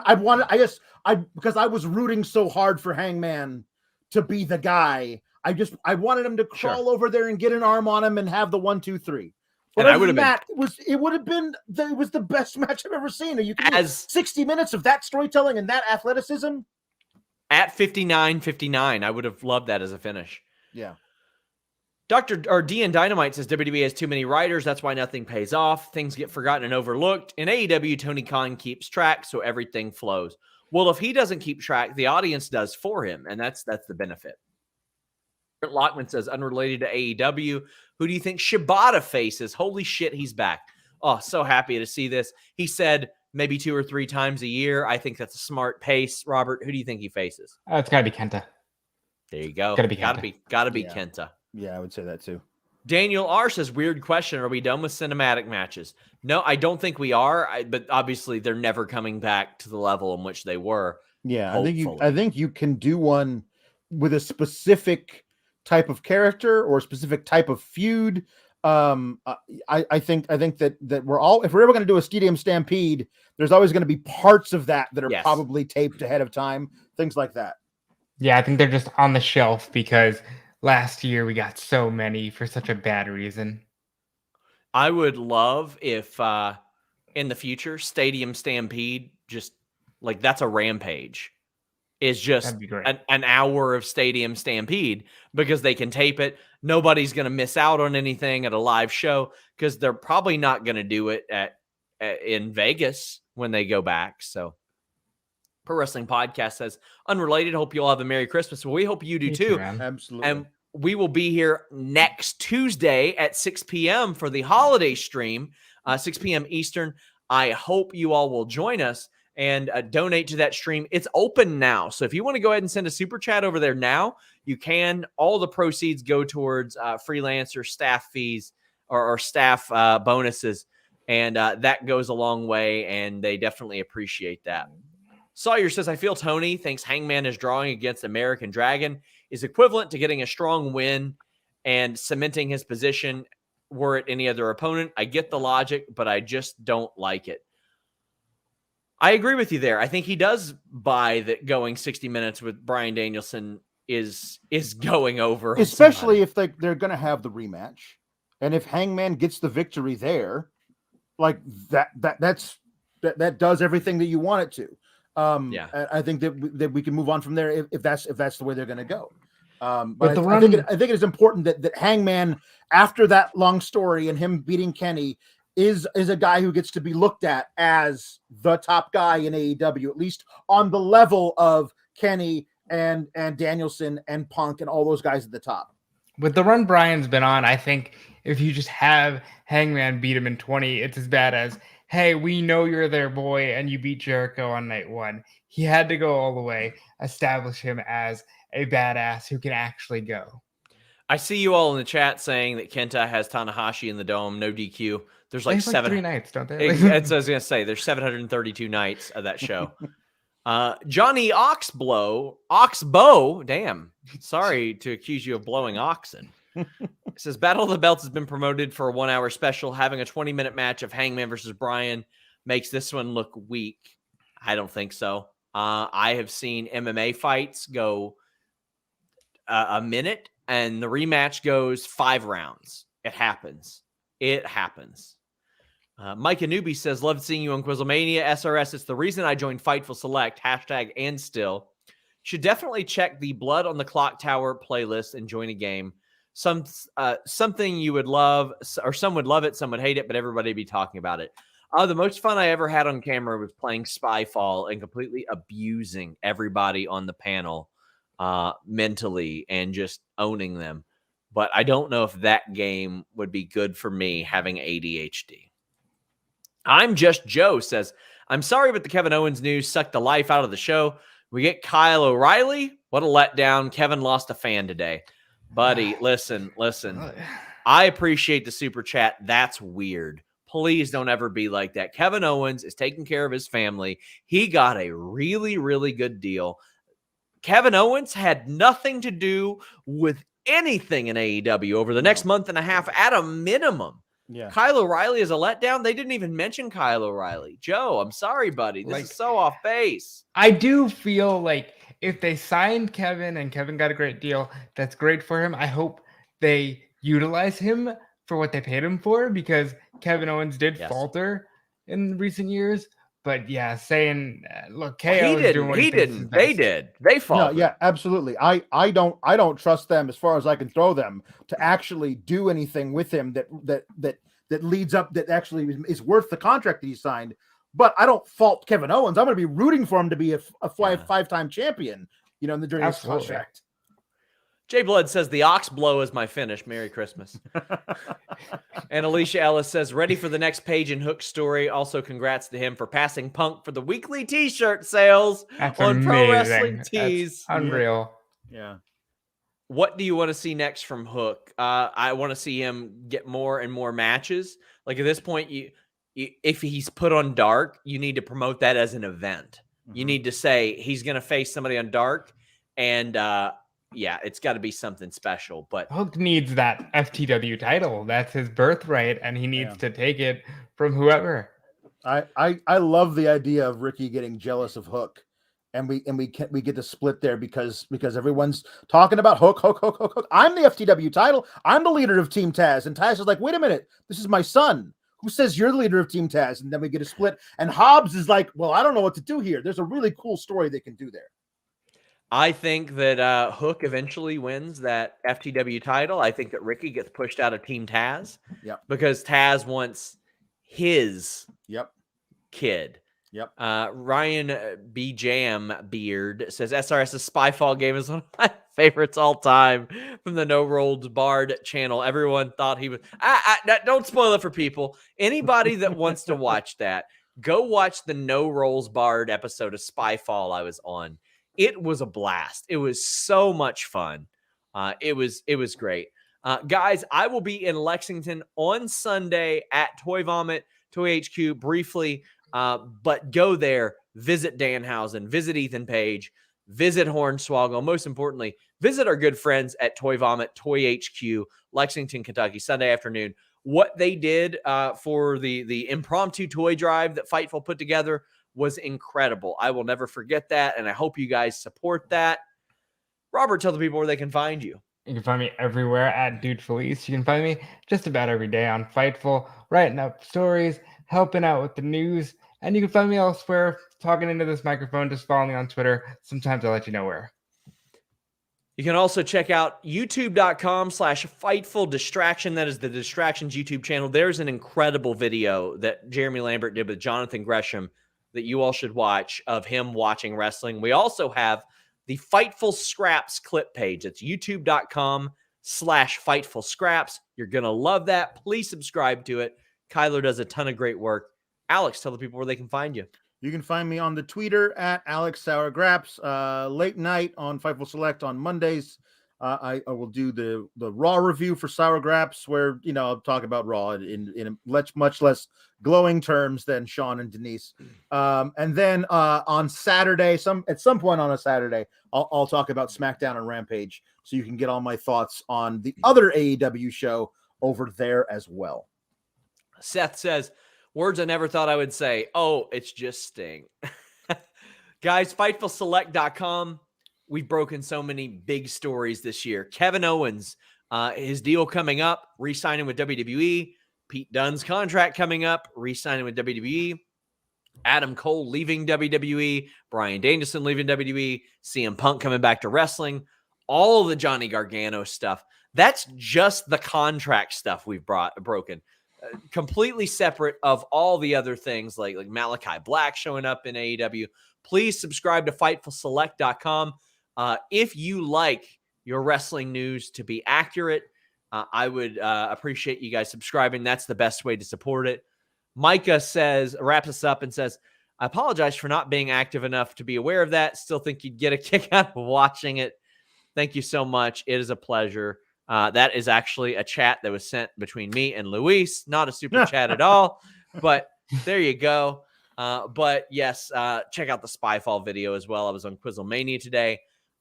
because I was rooting so hard for Hangman to be the guy. I wanted him to crawl over there and get an arm on him and have the 1, 2, 3. But it was the best match I've ever seen. You can 60 minutes of that storytelling and that athleticism at 59-59. I would have loved that as a finish. Yeah. DN Dynamite says WWE has too many writers. That's why nothing pays off. Things get forgotten and overlooked. In AEW, Tony Khan keeps track, so everything flows. Well, if he doesn't keep track, the audience does for him, and that's the benefit. Lockman says, unrelated to AEW, who do you think Shibata faces? Holy shit, he's back. Oh, so happy to see this. He said maybe 2 or 3 times a year. I think that's a smart pace. Robert, who do you think he faces? It's got to be Kenta. There you go. Gotta be Kenta. Kenta. Yeah, I would say that too. Daniel R says, weird question. Are we done with cinematic matches? No, I don't think we are. But obviously they're never coming back to the level in which they were. Yeah, hopefully. I think you can do one with a specific type of character or a specific type of feud. I think that we're all, if we're ever going to do a Stadium Stampede, there's always going to be parts of that are probably taped ahead of time, things like that. Yeah, I think they're just on the shelf because last year we got so many for such a bad reason. I would love if in the future Stadium Stampede, just like that's a Rampage, is just an hour of Stadium Stampede because they can tape it. Nobody's going to miss out on anything at a live show because they're probably not going to do it in Vegas when they go back. So Pro Wrestling Podcast says, unrelated, hope you all have a Merry Christmas. Well, we hope you do too. Absolutely. And we will be here next Tuesday at 6 p.m. for the holiday stream, 6 p.m. Eastern. I hope you all will join us and donate to that stream. It's open now. So if you want to go ahead and send a super chat over there now, you can. All the proceeds go towards freelancer staff fees or staff bonuses. And that goes a long way, and they definitely appreciate that. Sawyer says, I feel Tony thinks Hangman is drawing against American Dragon is equivalent to getting a strong win and cementing his position were it any other opponent. I get the logic, but I just don't like it. I agree with you there. I think he does buy that going 60 minutes with Bryan Danielson is going over. Especially if they're going to have the rematch. And if Hangman gets the victory there, like that does everything that you want it to. I think that we can move on from there if that's the way they're going to go. But I think it is important that Hangman, after that long story and him beating Kenny, is a guy who gets to be looked at as the top guy in AEW, at least on the level of Kenny and Danielson and Punk and all those guys at the top. With the run Bryan's been on, I think if you just have Hangman beat him in 20, it's as bad as, hey, we know you're their boy and you beat Jericho on night 1. He had to go all the way, establish him as a badass who can actually go. I see you all in the chat saying that Kenta has Tanahashi in the Dome, no DQ. There's like 3 nights, don't they? That's what I was going to say. There's 732 nights of that show. Johnny Oxbow, damn. Sorry to accuse you of blowing oxen. It says, Battle of the Belts has been promoted for a 1-hour special. Having a 20-minute match of Hangman versus Bryan makes this one look weak. I don't think so. I have seen MMA fights go a minute, and the rematch goes 5 rounds. It happens. Mike Anubi says, love seeing you on Quizzlemania. SRS, it's the reason I joined Fightful Select, #and still. Should definitely check the Blood on the Clock Tower playlist and join a game. Something you would love, or some would love it, some would hate it, but everybody be talking about it. The most fun I ever had on camera was playing Spyfall and completely abusing everybody on the panel mentally and just owning them. But I don't know if that game would be good for me having ADHD. I'm Just Joe says, I'm sorry, but the Kevin Owens news sucked the life out of the show. We get Kyle O'Reilly. What a letdown. Kevin lost a fan today. Buddy, listen. I appreciate the super chat. That's weird. Please don't ever be like that. Kevin Owens is taking care of his family. He got a really, really good deal. Kevin Owens had nothing to do with anything in AEW over the next month and a half at a minimum. Yeah. Kyle O'Reilly is a letdown. They didn't even mention Kyle O'Reilly. Joe, I'm sorry, buddy. This is so off base. I do feel like if they signed Kevin and Kevin got a great deal, that's great for him. I hope they utilize him for what they paid him for, because Kevin Owens did falter in recent years. But yeah, saying look, KO He is doing what he thinks is didn't. They best. did. They No, fought. yeah, absolutely. I don't trust them as far as I can throw them to actually do anything with him that leads up, that actually is worth the contract that he signed. But I don't fault Kevin Owens. I'm going to be rooting for him to be a five-time champion, during this contract. Jay Blood says the ox blow is my finish. Merry Christmas. And Alicia Ellis says, ready for the next Page and Hook story. Also, congrats to him for passing Punk for the weekly t-shirt sales on Pro Wrestling Tees. That's unreal. Yeah. What do you want to see next from Hook? I want to see him get more and more matches. Like at this point, if he's put on Dark, you need to promote that as an event. You need to say he's going to face somebody on Dark, and yeah, it's got to be something special. But Hook needs that FTW title. That's his birthright, and he needs to take it from whoever. I love the idea of Ricky getting jealous of Hook, and we get to split there because everyone's talking about Hook. I'm the FTW title. I'm the leader of Team Taz, and Taz is like, wait a minute, this is my son. Who says you're the leader of Team Taz? And then we get a split, and Hobbs is like, well, I don't know what to do here. There's a really cool story they can do there. I think that Hook eventually wins that FTW title. I think that Ricky gets pushed out of Team Taz. Yep. Because Taz wants his kid. Yep. Ryan B. Jam Beard says SRS's Spyfall game is one of my favorites all time from the No Rolls Barred channel. Everyone thought he was. Don't spoil it for people. Anybody that wants to watch that, go watch the No Rolls Barred episode of Spyfall I was on. It was a blast. It was so much fun. It was great. Guys, I will be in Lexington on Sunday at Toy Vomit, Toy HQ briefly, but go there, visit Danhausen, visit Ethan Page, visit Hornswoggle. Most importantly, visit our good friends at Toy Vomit, Toy HQ, Lexington, Kentucky, Sunday afternoon. What they did for the impromptu toy drive that Fightful put together was incredible. I will never forget that, and I hope you guys support that. Robert, tell the people where they can find you. You can find me everywhere at DeFelice. You can find me just about every day on Fightful, writing up stories, helping out with the news, and you can find me elsewhere, talking into this microphone, just follow me on Twitter. Sometimes I'll let you know where. You can also check out youtube.com/Fightful Distraction. That is the Distractions YouTube channel. There's an incredible video that Jeremy Lambert did with Jonathan Gresham that you all should watch of him watching wrestling. We also have the Fightful Scraps clip page. It's youtube.com/Fightful Scraps. You're going to love that. Please subscribe to it. Kyler does a ton of great work. Alex, tell the people where they can find you. You can find me on the Twitter at Alex Sour Graps. Late night on Fightful Select on Mondays. I will do the Raw review for Sour Graps, where I'll talk about Raw in much less glowing terms than Sean and Denise. And then on Saturday, at some point on a Saturday, I'll talk about SmackDown and Rampage, so you can get all my thoughts on the other AEW show over there as well. Seth says, words I never thought I would say. Oh, it's just Sting. Guys, FightfulSelect.com. We've broken so many big stories this year. Kevin Owens, his deal coming up, re-signing with WWE. Pete Dunne's contract coming up, re-signing with WWE. Adam Cole leaving WWE. Bryan Danielson leaving WWE. CM Punk coming back to wrestling. All the Johnny Gargano stuff. That's just the contract stuff we've broken. Completely separate of all the other things like Malachi Black showing up in AEW. Please subscribe to FightfulSelect.com. If you like your wrestling news to be accurate, I would appreciate you guys subscribing. That's the best way to support it. Micah wraps us up and says, I apologize for not being active enough to be aware of that. Still think you'd get a kick out of watching it. Thank you so much. It is a pleasure. That is actually a chat that was sent between me and Luis. Not a super chat at all, but there you go. But yes, check out the Spyfall video as well. I was on Quizzlemania today.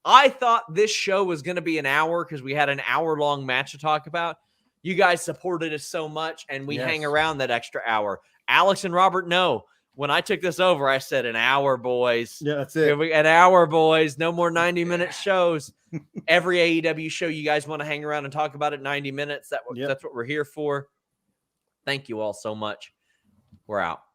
I thought this show was going to be an hour because we had an hour-long match to talk about. You guys supported us so much, and we hang around that extra hour. Alex and Robert know. When I took this over, I said an hour, boys. Yeah, that's it. An hour, boys. No more 90-minute shows. Every AEW show you guys want to hang around and talk about it 90 minutes. That's what we're here for. Thank you all so much. We're out.